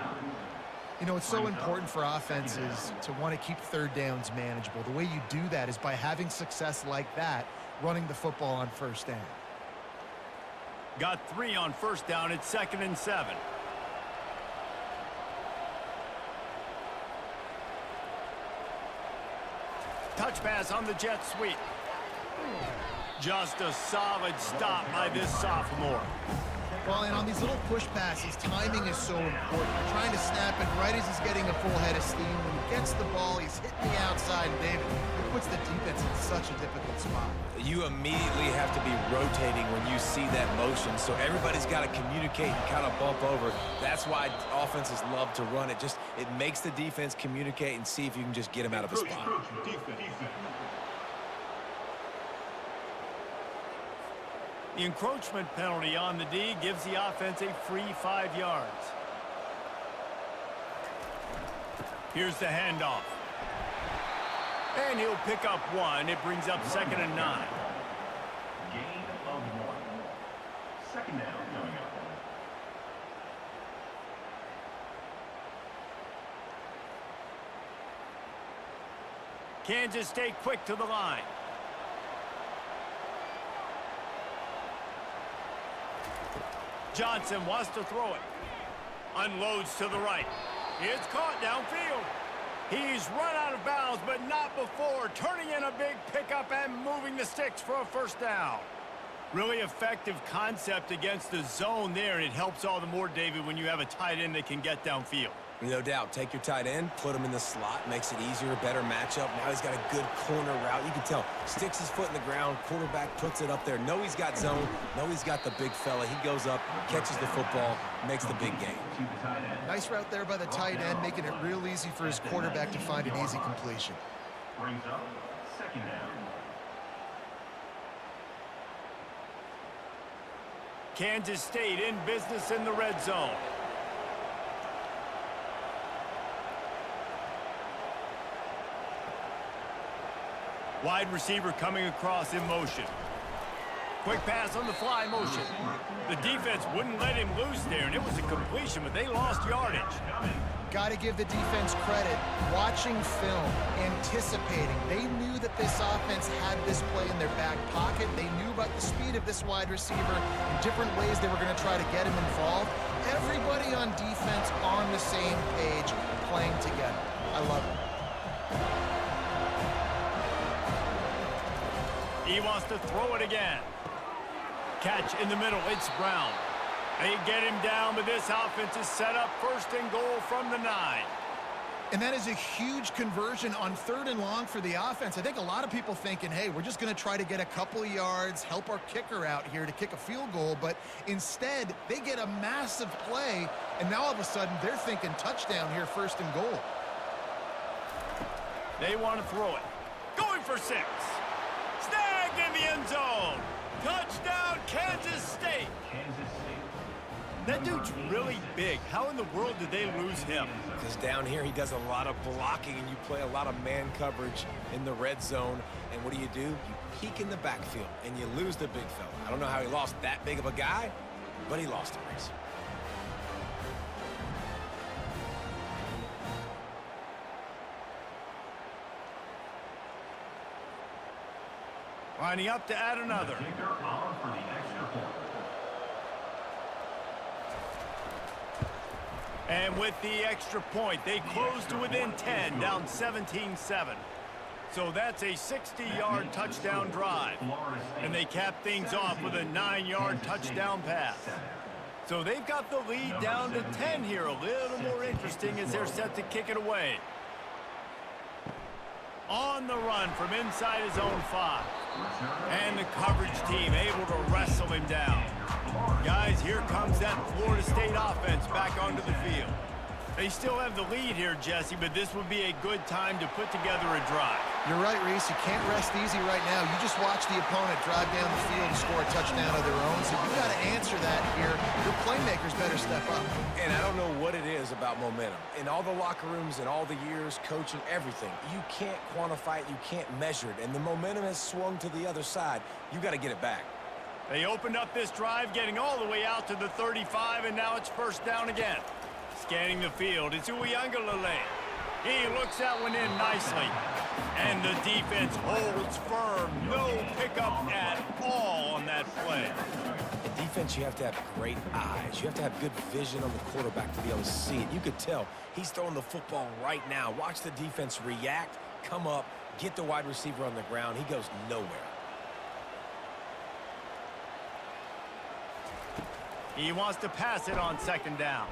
[SPEAKER 2] You know, it's so important for offenses to want to keep 3rd downs manageable. The way you do that is by having success like that, running the football on first down.
[SPEAKER 1] Got 3 on first down. It's 2nd and 7. Touch pass on the jet sweep. Just a solid stop by this sophomore.
[SPEAKER 2] Well, and on these little push passes, timing is so important. You're trying to snap it right as he's getting a full head of steam. When he gets the ball, he's hitting the outside, and David, it puts the defense in such a difficult spot.
[SPEAKER 3] You immediately have to be rotating when you see that motion, so everybody's got to communicate and kind of bump over. That's why offenses love to run it. It makes the defense communicate and see if you can just get him out of a spot.
[SPEAKER 1] The encroachment penalty on the D gives the offense a free 5 yards. Here's the handoff. And he'll pick up 1. It brings up 2nd and 9.
[SPEAKER 5] Gain of 1. 2nd down coming up.
[SPEAKER 1] Kansas State quick to the line. Johnson wants to throw it. Unloads to the right. It's caught downfield. He's run out of bounds, but not before turning in a big pickup and moving the sticks for a first down. Really effective concept against the zone there, and it helps all the more, David, when you have a tight end that can get downfield.
[SPEAKER 3] No doubt. Take your tight end, put him in the slot, makes it easier, better matchup. Now he's got a good corner route. You can tell, sticks his foot in the ground, quarterback puts it up there. Know he's got zone, know he's got the big fella. He goes up, catches the football, makes the big game.
[SPEAKER 2] Nice route there by the tight end, making it real easy for his quarterback to find an easy completion.
[SPEAKER 5] Brings up 2nd down.
[SPEAKER 1] Kansas State in business in the red zone. Wide receiver coming across in motion. Quick pass on the fly motion. The defense wouldn't let him loose there, and it was a completion, but they lost yardage.
[SPEAKER 2] Got to give the defense credit. Watching film, anticipating. They knew that this offense had this play in their back pocket. They knew about the speed of this wide receiver and different ways they were going to try to get him involved. Everybody on defense on the same page, playing together. I love it.
[SPEAKER 1] He wants to throw it again. Catch in the middle. It's Brown. They get him down, but this offense is set up 1st and goal from the 9.
[SPEAKER 2] And that is a huge conversion on 3rd and long for the offense. I think a lot of people thinking, hey, we're just going to try to get a couple of yards, help our kicker out here to kick a field goal. But instead, they get a massive play, and now all of a sudden they're thinking touchdown here, 1st and goal.
[SPEAKER 1] They want to throw it. Going for 6. Snagged in the end zone. Touchdown, Kansas State. That dude's really big. How in the world did they lose him?
[SPEAKER 3] Because down here he does a lot of blocking, and you play a lot of man coverage in the red zone. And what do? You peek in the backfield, and you lose the big fella. I don't know how he lost that big of a guy, but he lost a race.
[SPEAKER 1] Lining up to add another. And with the extra point, they close to within 10, down 17-7. So that's a 60-yard touchdown drive. And they cap things off with a 9-yard touchdown pass. So they've got the lead down to 10 here. A little more interesting as they're set to kick it away. On the run from inside his own 5. And the coverage team able to wrestle him down. Guys, here comes that Florida State offense back onto the field. They still have the lead here, Jesse, but this would be a good time to put together a drive.
[SPEAKER 2] You're right, Reese. You can't rest easy right now. You just watch the opponent drive down the field and score a touchdown of their own. So you've got to answer that here. Your playmakers better step up.
[SPEAKER 3] And I don't know what it is about momentum. In all the locker rooms and all the years, coaching, everything, you can't quantify it, you can't measure it. And the momentum has swung to the other side. You got to get it back.
[SPEAKER 1] They opened up this drive, getting all the way out to the 35, and now it's 1st down again. Scanning the field, it's Uiagalelei. He looks that one in nicely. And the defense holds firm. No pickup at all on that play.
[SPEAKER 3] In defense, you have to have great eyes. You have to have good vision on the quarterback to be able to see it. You could tell he's throwing the football right now. Watch the defense react, come up, get the wide receiver on the ground. He goes nowhere.
[SPEAKER 1] He wants to pass it on second down.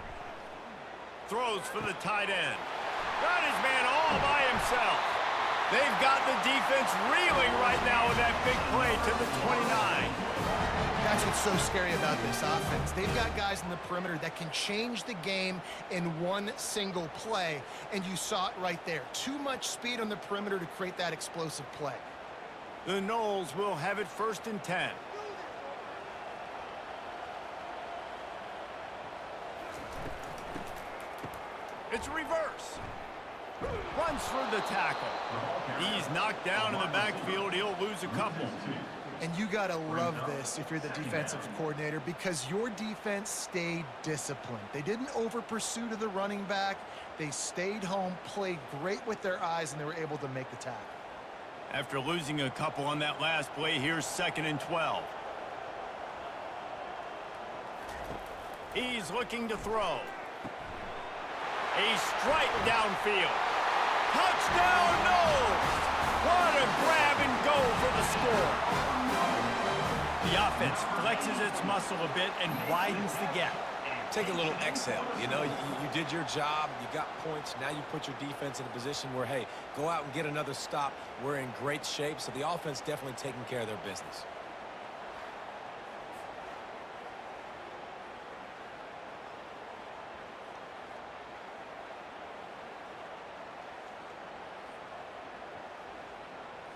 [SPEAKER 1] Throws for the tight end. Got his man all by himself. They've got the defense reeling right now with that big play to the 29.
[SPEAKER 2] That's what's so scary about this offense. They've got guys in the perimeter that can change the game in one single play, and you saw it right there. Too much speed on the perimeter to create that explosive play.
[SPEAKER 1] The Noles will have it 1st and 10. It's a reverse. Runs for the tackle. He's knocked down in the backfield. He'll lose a couple.
[SPEAKER 2] And you got to love this if you're the defensive coordinator, because your defense stayed disciplined. They didn't over-pursue to the running back. They stayed home, played great with their eyes, and they were able to make the tackle.
[SPEAKER 1] After losing a couple on that last play, here's 2nd and 12. He's looking to throw. A strike downfield. Touchdown, Noles! What a grab and go for the score. The offense flexes its muscle a bit and widens the gap.
[SPEAKER 3] Take a little exhale. You know, you did your job. You got points. Now you put your defense in a position where, hey, go out and get another stop. We're in great shape, so the offense definitely taking care of their business.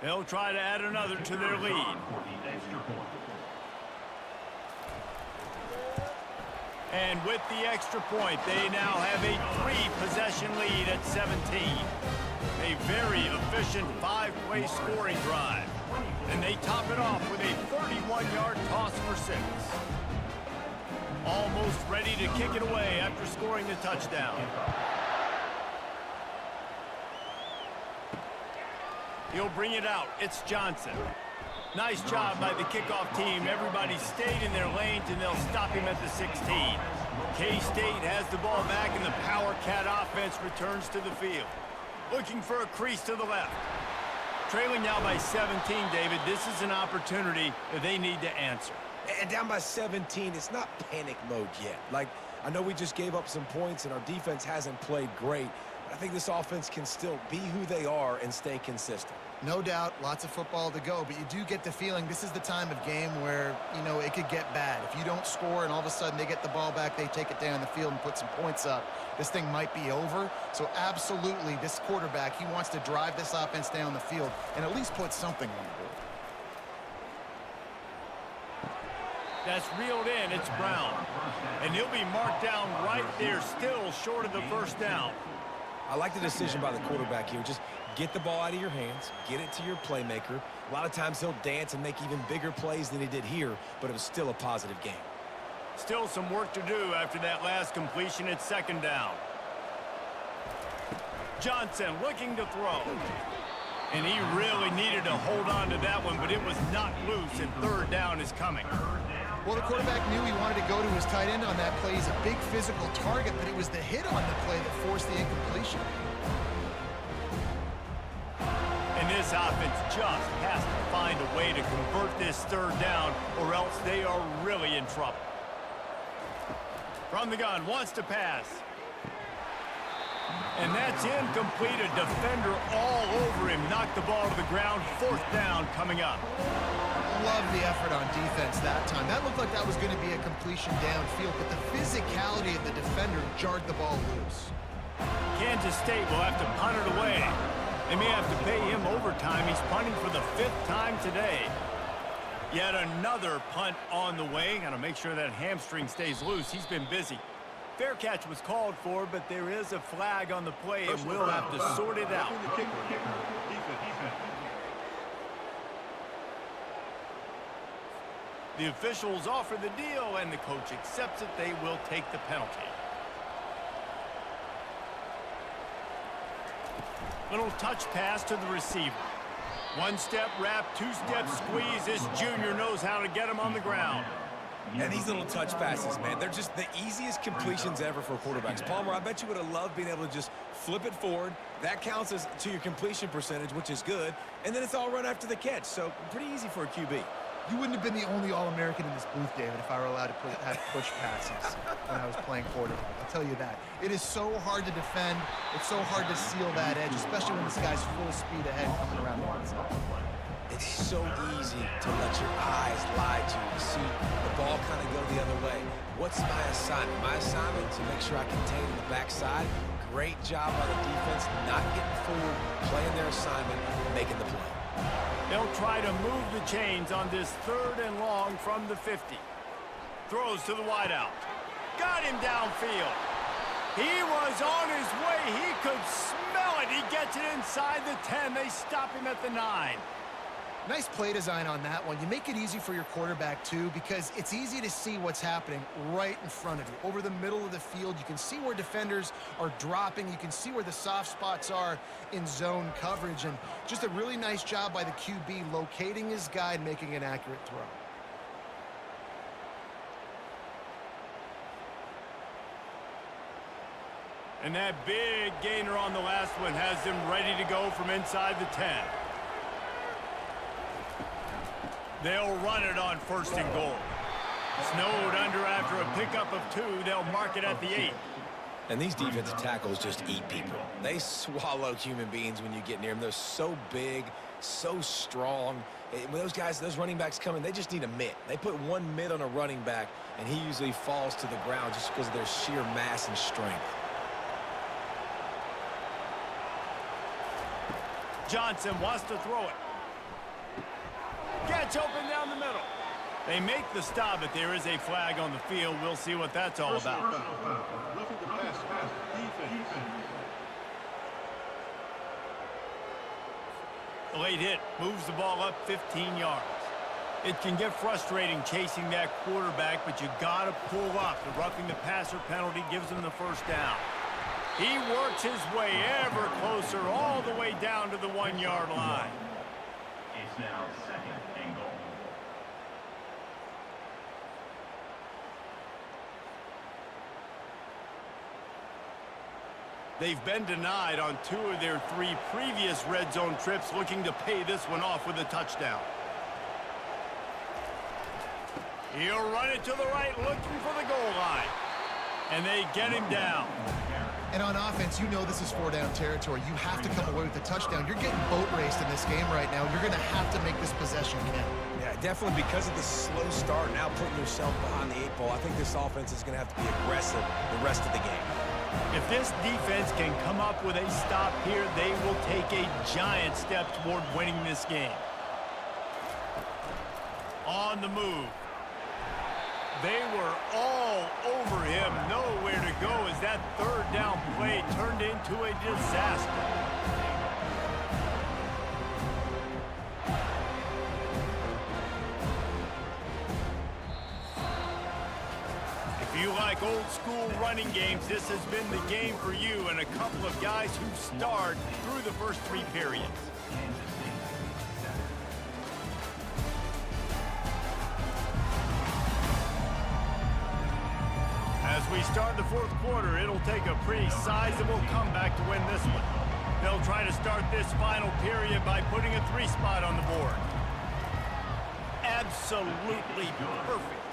[SPEAKER 1] They'll try to add another to their lead. And with the extra point, they now have a 3-possession lead at 17. A very efficient 5-play scoring drive. And they top it off with a 31-yard toss for 6. Almost ready to kick it away after scoring the touchdown. He'll bring it out. It's Johnson. Nice job by the kickoff team. Everybody stayed in their lanes, and they'll stop him at the 16. K-State has the ball back, and the Power Cat offense returns to the field. Looking for a crease to the left. Trailing now by 17, David. This is an opportunity that they need to answer.
[SPEAKER 3] And down by 17, it's not panic mode yet. Like, I know we just gave up some points, and our defense hasn't played great. I think this offense can still be who they are and stay consistent.
[SPEAKER 2] No doubt, lots of football to go, but you do get the feeling this is the time of game where, you know, it could get bad. If you don't score and all of a sudden they get the ball back, they take it down the field and put some points up, this thing might be over. So absolutely, this quarterback, he wants to drive this offense down the field and at least put something on the board.
[SPEAKER 1] That's reeled in. It's Brown. And he'll be marked down right there, still short of the 1st down.
[SPEAKER 3] I like the decision by the quarterback here. Just get the ball out of your hands, get it to your playmaker. A lot of times he'll dance and make even bigger plays than he did here, but it was still a positive game.
[SPEAKER 1] Still some work to do after that last completion at 2nd down. Johnson looking to throw. And he really needed to hold on to that one, but it was not loose, and 3rd down is coming.
[SPEAKER 2] Well, the quarterback knew he wanted to go to his tight end on that play. He's a big physical target, but it was the hit on the play that forced the incompletion.
[SPEAKER 1] And this offense just has to find a way to convert this 3rd down, or else they are really in trouble. From the gun, wants to pass. And that's incomplete. A defender all over him. Knocked the ball to the ground. 4th down coming up.
[SPEAKER 2] Love the effort on defense that time. That looked like that was going to be a completion downfield, but the physicality of the defender jarred the ball loose.
[SPEAKER 1] Kansas State will have to punt it away. They may have to pay him overtime. He's punting for the 5th time today. Yet another punt on the way. Got to make sure that hamstring stays loose. He's been busy. Fair catch was called for, but there is a flag on the play, and we'll have to sort it out. The officials offer the deal, and the coach accepts it. They will take the penalty. Little touch pass to the receiver. 1-step wrap, 2-step squeeze. This junior knows how to get him on the ground.
[SPEAKER 3] And these little touch passes, man, they're just the easiest completions ever for quarterbacks. Palmer, I bet you would have loved being able to just flip it forward. That counts as to your completion percentage, which is good. And then it's all run after the catch, so pretty easy for a QB.
[SPEAKER 2] You wouldn't have been the only All-American in this booth, David, if I were allowed to have push passes when I was playing quarterback. I'll tell you that. It is so hard to defend. It's so hard to seal that edge, especially when this guy's full speed ahead coming around the outside.
[SPEAKER 3] It's so easy to let your eyes lie to you. See the ball kind of go the other way. What's my assignment? My assignment is to make sure I contain the backside. Great job by the defense, not getting fooled, playing their assignment, making the play.
[SPEAKER 1] They'll try to move the chains on this 3rd and long from the 50. Throws to the wideout. Got him downfield. He was on his way. He could smell it. He gets it inside the 10. They stop him at the 9.
[SPEAKER 2] Nice play design on that one. You make it easy for your quarterback, too, because it's easy to see what's happening right in front of you. Over the middle of the field, you can see where defenders are dropping. You can see where the soft spots are in zone coverage. And just a really nice job by the QB locating his guy and making an accurate throw.
[SPEAKER 1] And that big gainer on the last one has him ready to go from inside the 10. They'll run it on 1st and goal. Snowed under after a pickup of 2. They'll mark it at the 8.
[SPEAKER 3] And these defensive tackles just eat people. They swallow human beings when you get near them. They're so big, so strong. When those guys, those running backs come in, they just need a mitt. They put one mitt on a running back, and he usually falls to the ground just because of their sheer mass and strength.
[SPEAKER 1] Johnson wants to throw it. Gets open down the middle. They make the stop, but there is a flag on the field. We'll see what that's all about. The late hit moves the ball up 15 yards. It can get frustrating chasing that quarterback, but you got to pull up. The roughing the passer penalty gives him the 1st down. He works his way ever closer all the way down to the 1-yard line.
[SPEAKER 5] It's now 2nd and goal.
[SPEAKER 1] They've been denied on 2 of their 3 previous red zone trips, looking to pay this one off with a touchdown. He'll run it to the right, looking for the goal line. And they get him down.
[SPEAKER 2] And on offense, you know this is 4-down territory. You have to come away with a touchdown. You're getting boat raced in this game right now. You're going to have to make this possession count.
[SPEAKER 3] Yeah, definitely because of the slow start, now putting yourself behind the 8 ball. I think this offense is going to have to be aggressive the rest of the game.
[SPEAKER 1] If this defense can come up with a stop here, they will take a giant step toward winning this game. On the move. They were all over him, nowhere to go as that 3rd down play turned into a disaster. If you like old school running games, this has been the game for you and a couple of guys who starred through the first 3 periods. As we start the 4th quarter, it'll take a pretty sizable comeback to win this one. They'll try to start this final period by putting a 3 spot on the board. Absolutely perfect.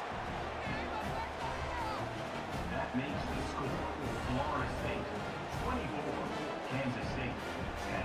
[SPEAKER 5] That makes the score Florida State 24, Kansas State 10.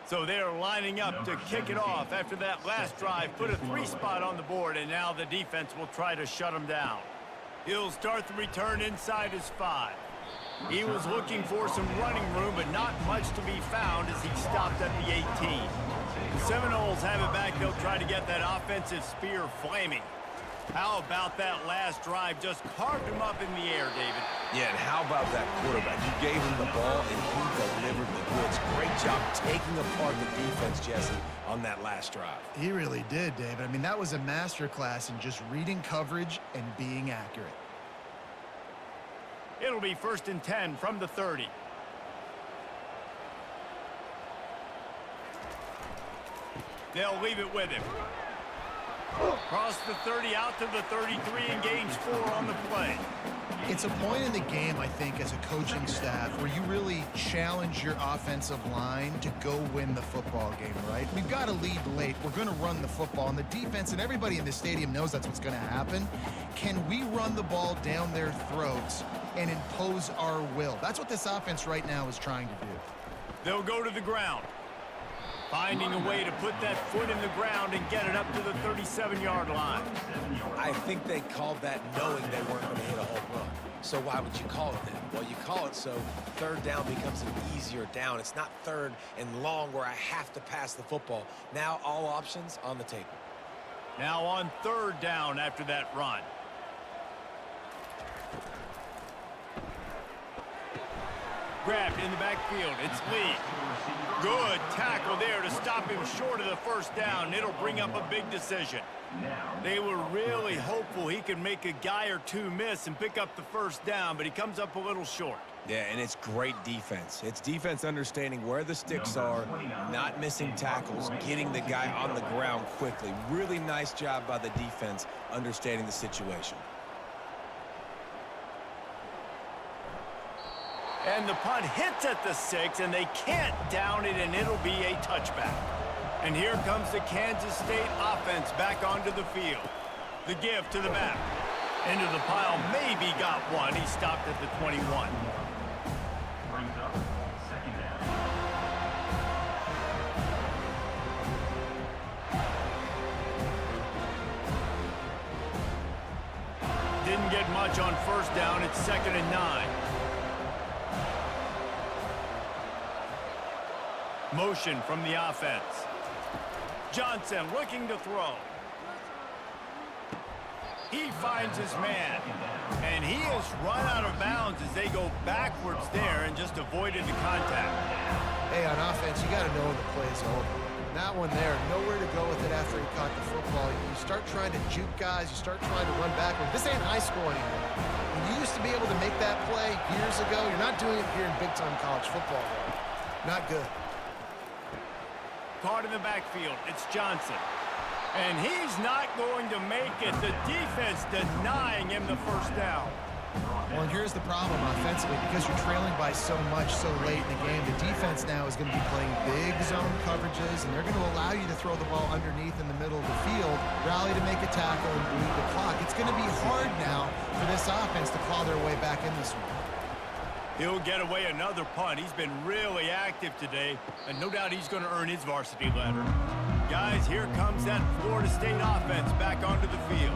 [SPEAKER 1] So they're lining up to kick it off after that last drive. Put a 3 spot on the board, and now the defense will try to shut him down. He'll start the return inside his 5. He was looking for some running room, but not much to be found as he stopped at the 18. The Seminoles have it back. They'll try to get that offensive spear flaming. How about that last drive? Just carved him up in the air, David.
[SPEAKER 3] Yeah, and how about that quarterback? You gave him the ball, and he delivered the goods. Great job taking apart the defense, Jesse, on that last drive.
[SPEAKER 2] He really did, David. I mean, that was a masterclass in just reading coverage and being accurate.
[SPEAKER 1] It'll be 1st and 10 from the 30. They'll leave it with him. Cross the 30 out to the 33 and gains 4 on the play.
[SPEAKER 2] It's a point in the game, I think, as a coaching staff where you really challenge your offensive line to go win the football game, right? We've got to lead late. We're going to run the football. And the defense and everybody in the stadium knows that's what's going to happen. Can we run the ball down their throats and impose our will? That's what this offense right now is trying to do.
[SPEAKER 1] They'll go to the ground. Finding a way to put that foot in the ground and get it up to the 37-yard line.
[SPEAKER 3] I think they called that knowing they weren't going to hit a home run. So why would you call it then? Well, you call it so 3rd down becomes an easier down. It's not 3rd and long where I have to pass the football. Now all options on the table.
[SPEAKER 1] Now on 3rd down after that run. Grabbed in the backfield. It's Lee. Good tackle there to stop him short of the 1st down. It'll bring up a big decision. They were really hopeful he could make a guy or two miss and pick up the 1st down, but he comes up a little short.
[SPEAKER 3] Yeah, and it's great defense. It's defense understanding where the sticks are, not missing tackles, getting the guy on the ground quickly. Really nice job by the defense understanding the situation.
[SPEAKER 1] And the punt hits at the 6, and they can't down it, and it'll be a touchback. And here comes the Kansas State offense back onto the field. The give to the back. Into the pile, maybe got one. He stopped at the 21.
[SPEAKER 5] Brings up 2nd down.
[SPEAKER 1] Didn't get much on 1st down. It's 2nd and 9. Motion from the offense. Johnson looking to throw. He finds his man. And he is run out of bounds as they go backwards there and just avoided the contact.
[SPEAKER 2] Hey, on offense, you got to know when the play's over. That one there, nowhere to go with it after he caught the football. You start trying to juke guys. You start trying to run backwards. This ain't high school anymore. When you used to be able to make that play years ago, you're not doing it here in big-time college football, though. Not good.
[SPEAKER 1] Caught in the backfield. It's Johnson. And he's not going to make it. The defense denying him the 1st down.
[SPEAKER 2] Well, and here's the problem offensively. Because you're trailing by so much so late in the game, the defense now is going to be playing big zone coverages, and they're going to allow you to throw the ball underneath in the middle of the field, rally to make a tackle, and bleed the clock. It's going to be hard now for this offense to claw their way back in this one.
[SPEAKER 1] He'll get away another punt. He's been really active today, and no doubt he's going to earn his varsity letter. Guys, here comes that Florida State offense back onto the field.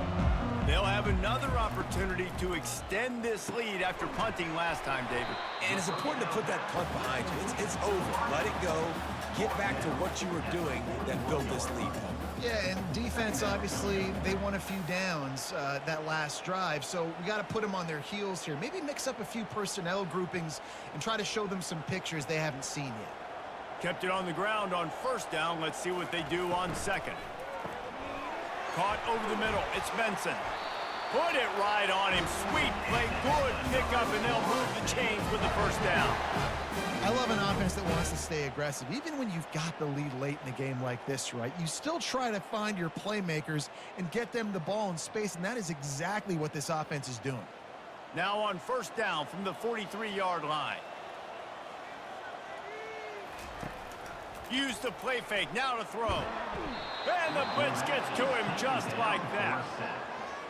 [SPEAKER 1] They'll have another opportunity to extend this lead after punting last time, David.
[SPEAKER 3] And it's important to put that punt behind you. It's over. Let it go. Get back to what you were doing that built this lead.
[SPEAKER 2] Yeah, and defense, obviously, they won a few downs that last drive, so we got to put them on their heels here. Maybe mix up a few personnel groupings and try to show them some pictures they haven't seen yet.
[SPEAKER 1] Kept it on the ground on 1st down. Let's see what they do on 2nd. Caught over the middle. It's Benson. Put it right on him. Sweet play. Good pickup, and they'll move the chains with the 1st down.
[SPEAKER 2] I love an offense that wants to stay aggressive. Even when you've got the lead late in the game like this, right, you still try to find your playmakers and get them the ball in space, and that is exactly what this offense is doing.
[SPEAKER 1] Now on 1st down from the 43-yard line. Use the play fake. Now to throw. And the blitz gets to him just like that.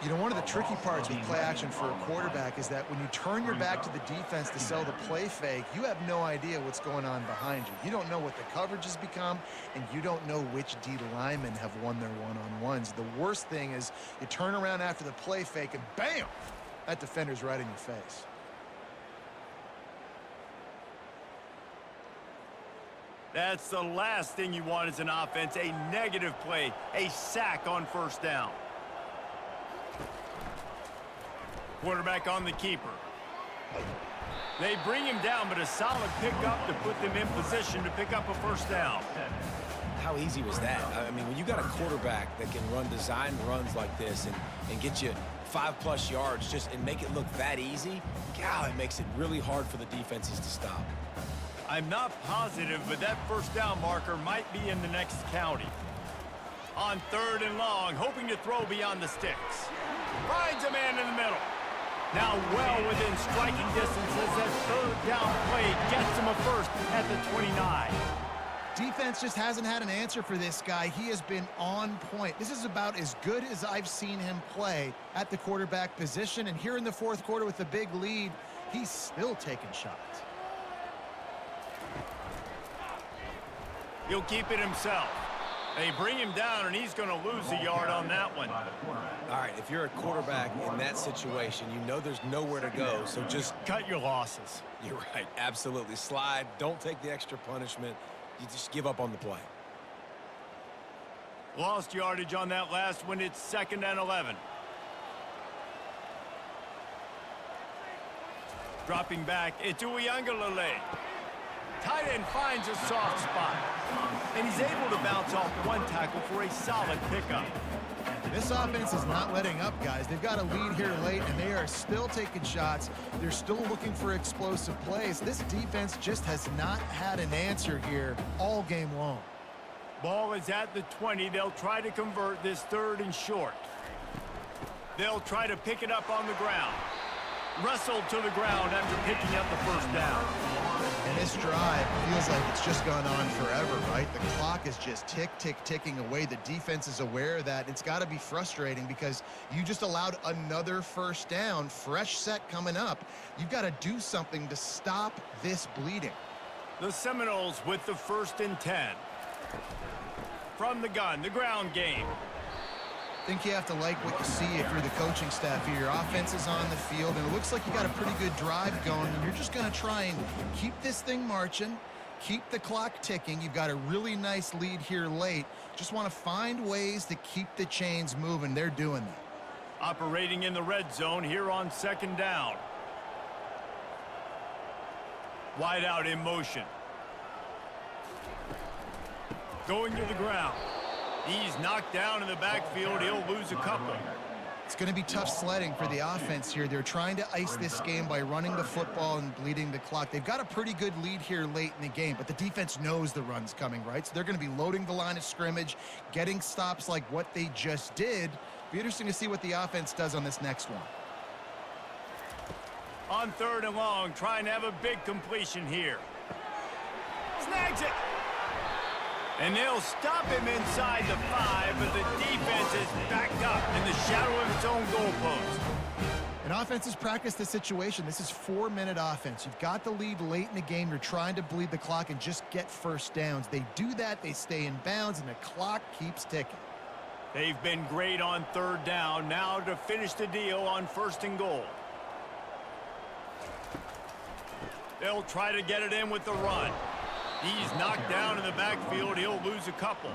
[SPEAKER 2] You know, one of the tricky parts with play action for a quarterback is that when you turn your back to the defense to sell the play fake, you have no idea what's going on behind you. You don't know what the coverage has become, and you don't know which D linemen have won their one-on-ones. The worst thing is you turn around after the play fake, and bam, that defender's right in your face.
[SPEAKER 1] That's the last thing you want as an offense, a negative play, a sack on 1st down. Quarterback on the keeper. They bring him down, but a solid pickup to put them in position to pick up a first down.
[SPEAKER 3] How easy was that? I mean, when you got a quarterback that can run design runs like this and get you 5+ yards and make it look that easy, God, it makes it really hard for the defenses to stop.
[SPEAKER 1] I'm not positive, but that first down marker might be in the next county. On 3rd and long, hoping to throw beyond the sticks. Finds a man in the middle. Now well within striking distance as that 3rd down play gets him a first at the 29.
[SPEAKER 2] Defense just hasn't had an answer for this guy. He has been on point. This is about as good as I've seen him play at the quarterback position. And here in the 4th quarter with a big lead, he's still taking shots.
[SPEAKER 1] He'll keep it himself. They bring him down, and he's going to lose a yard on that one.
[SPEAKER 3] All right, if you're a quarterback in that situation, you know there's nowhere to go, so just
[SPEAKER 1] cut your losses.
[SPEAKER 3] You're right, absolutely. Slide, don't take the extra punishment. You just give up on the play.
[SPEAKER 1] Lost yardage on that last one. It's 2nd and 11. Dropping back, it's Uiagalelei. Tight end finds a soft spot, and he's able to bounce off one tackle for a solid pickup.
[SPEAKER 2] This offense is not letting up, guys. They've got a lead here late, and they are still taking shots. They're still looking for explosive plays. This defense just has not had an answer here all game long.
[SPEAKER 1] Ball is at the 20. They'll try to convert this 3rd and short. They'll try to pick it up on the ground. Wrestled to the ground after picking up the first down.
[SPEAKER 2] And this drive feels like it's just gone on forever, right? The clock is just ticking away. The defense is aware of that. It's got to be frustrating because you just allowed another first down, fresh set coming up. You've got to do something to stop this bleeding.
[SPEAKER 1] The Seminoles with the 1st and 10. From the gun, the ground game.
[SPEAKER 2] I think you have to like what you see if you're the coaching staff here. Your offense is on the field, and it looks like you got a pretty good drive going, and you're just going to try and keep this thing marching, keep the clock ticking. You've got a really nice lead here late. Just want to find ways to keep the chains moving. They're doing that.
[SPEAKER 1] Operating in the red zone here on 2nd down. Wide out in motion. Going to the ground. He's knocked down in the backfield. He'll lose a couple.
[SPEAKER 2] It's going to be tough sledding for the offense here. They're trying to ice this game by running the football and bleeding the clock. They've got a pretty good lead here late in the game, but the defense knows the run's coming, right? So they're going to be loading the line of scrimmage, getting stops like what they just did. Be interesting to see what the offense does on this next one.
[SPEAKER 1] On 3rd and long, trying to have a big completion here. Snags it. And they'll stop him inside the 5, but the defense is backed up in the shadow of its own goalpost.
[SPEAKER 2] And offenses practice the situation. This is 4-minute offense. You've got the lead late in the game. You're trying to bleed the clock and just get first downs. They do that, they stay in bounds, and the clock keeps ticking.
[SPEAKER 1] They've been great on 3rd down. Now to finish the deal on 1st and goal. They'll try to get it in with the run. He's knocked down in the backfield. He'll lose a couple.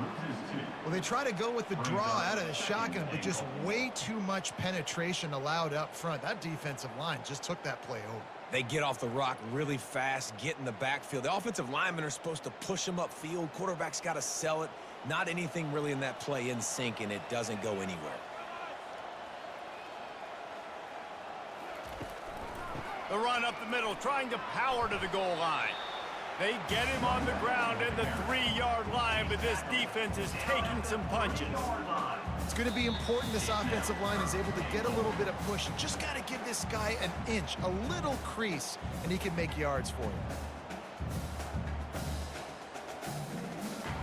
[SPEAKER 2] Well, they try to go with the draw out of the shotgun, but just way too much penetration allowed up front. That defensive line just took that play over.
[SPEAKER 3] They get off the rock really fast, get in the backfield. The offensive linemen are supposed to push them upfield. Quarterback's got to sell it. Not anything really in that play in sync, and it doesn't go anywhere.
[SPEAKER 1] The run up the middle, trying to power to the goal line. They get him on the ground at the 3-yard line, but this defense is taking some punches.
[SPEAKER 2] It's going to be important this offensive line is able to get a little bit of push. You just got to give this guy an inch, a little crease, and he can make yards for you.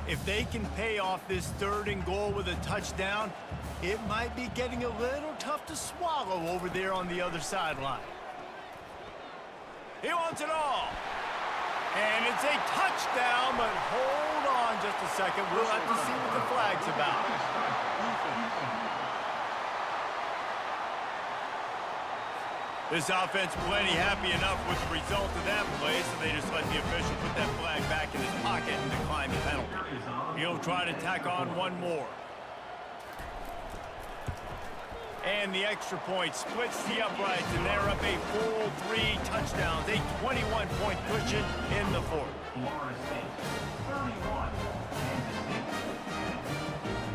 [SPEAKER 1] If they can pay off this 3rd and goal with a touchdown, it might be getting a little tough to swallow over there on the other sideline. He wants it all. And it's a touchdown, but hold on just a second. We'll have to see what the flag's about. This offense plenty happy enough with the result of that play, so they just let the official put that flag back in his pocket and decline the penalty. He'll try to tack on one more. And the extra point splits the uprights, and they're up a full 3 touchdowns, a 21-point cushion in the fourth.
[SPEAKER 5] Florida State, 31, Kansas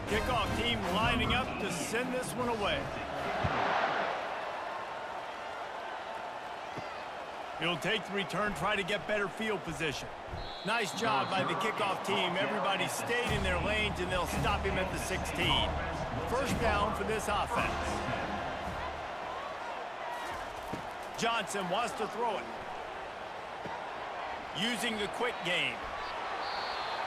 [SPEAKER 5] State.
[SPEAKER 1] Kickoff team lining up to send this one away. He'll take the return, try to get better field position. Nice job by the kickoff team. Everybody stayed in their lanes, and they'll stop him at the 16. First down for this offense. Johnson wants to throw it. Using the quick game.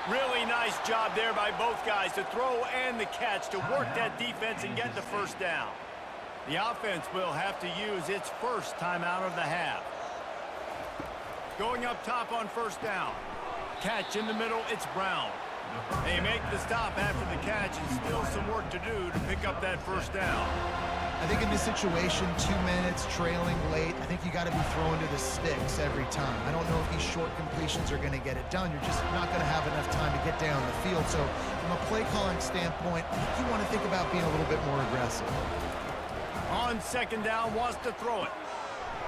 [SPEAKER 1] Really nice job there by both guys to throw and the catch to work that defense and get the first down. The offense will have to use its first timeout of the half. Going up top on first down. Catch in the middle, it's Brown. They make the stop after the catch, and still some work to do to pick up that first down.
[SPEAKER 2] I think in this situation, 2 minutes, trailing late, I think you got to be throwing to the sticks every time. I don't know if these short completions are going to get it done. You're just not going to have enough time to get down the field. So from a play calling standpoint, I think you want to think about being a little bit more aggressive.
[SPEAKER 1] On second down, wants to throw it.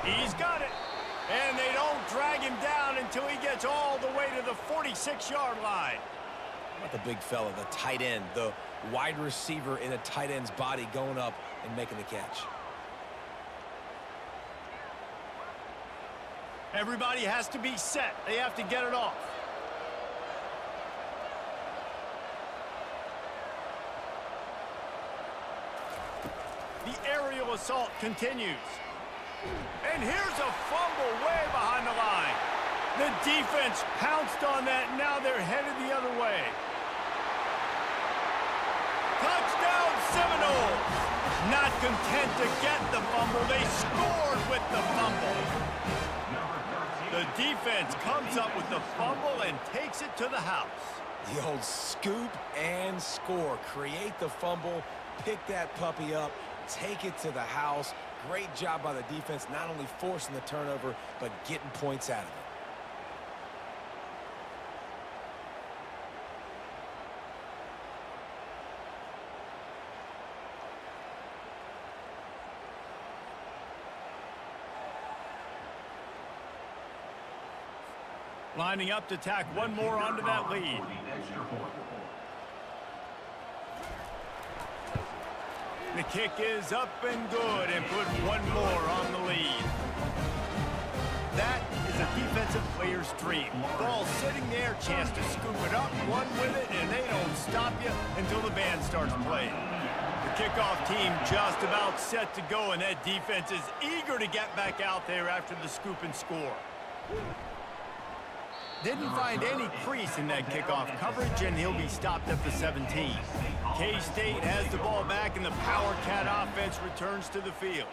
[SPEAKER 1] He's got it. And they don't drag him down until he gets all the way to the 46-yard line.
[SPEAKER 3] How about the big fella, the tight end, the wide receiver in a tight end's body going up and making the catch.
[SPEAKER 1] Everybody has to be set. They have to get it off. The aerial assault continues. And here's a fumble way behind the line. The defense pounced on that, and now they're headed the other way. Touchdown Seminoles! Not content to get the fumble, they scored with the fumble. The defense comes up with the fumble and takes it to the house.
[SPEAKER 3] The old scoop and score. Create the fumble, pick that puppy up, take it to the house. Great job by the defense, not only forcing the turnover, but getting points out of it.
[SPEAKER 1] Lining up to tack one more onto that lead. The kick is up and good, and put one more on the lead. That is a defensive player's dream. Ball sitting there, chance to scoop it up, run with it, and they don't stop you until the band starts playing. The kickoff team just about set to go, and that defense is eager to get back out there after the scoop and score. Didn't find any crease in that kickoff coverage, and he'll be stopped at the 17. K-State has the ball back, and the Power Cat offense returns to the field.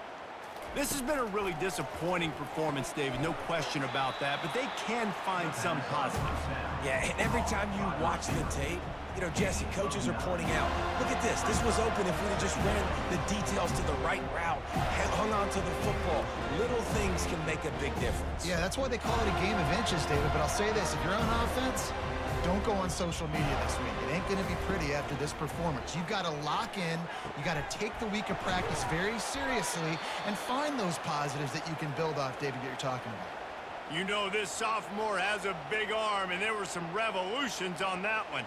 [SPEAKER 1] This has been a really disappointing performance, David, no question about that, but they can find some positives.
[SPEAKER 3] Yeah, and every time you watch the tape, you know, Jesse, coaches are pointing out, look at this. This was open if we'd have just ran the details to the right route, hung on to the football. Little things can make a big difference.
[SPEAKER 2] Yeah, that's why they call it a game of inches, David. But I'll say this, if you're on offense, don't go on social media this week. It ain't going to be pretty after this performance. You've got to lock in. You got to take the week of practice very seriously and find those positives that you can build off, David, that you're talking about.
[SPEAKER 1] You know this sophomore has a big arm, and there were some revolutions on that one.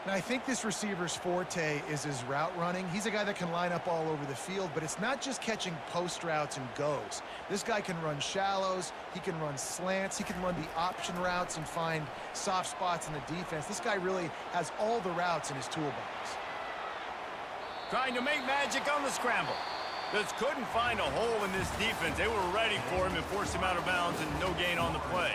[SPEAKER 2] Now, I think this receiver's forte is his route running. He's a guy that can line up all over the field, but it's not just catching post routes and goes. This guy can run shallows, he can run slants, he can run the option routes and find soft spots in the defense. This guy really has all the routes in his toolbox.
[SPEAKER 1] Trying to make magic on the scramble. Just couldn't find a hole in this defense. They were ready for him and forced him out of bounds, and no gain on the play.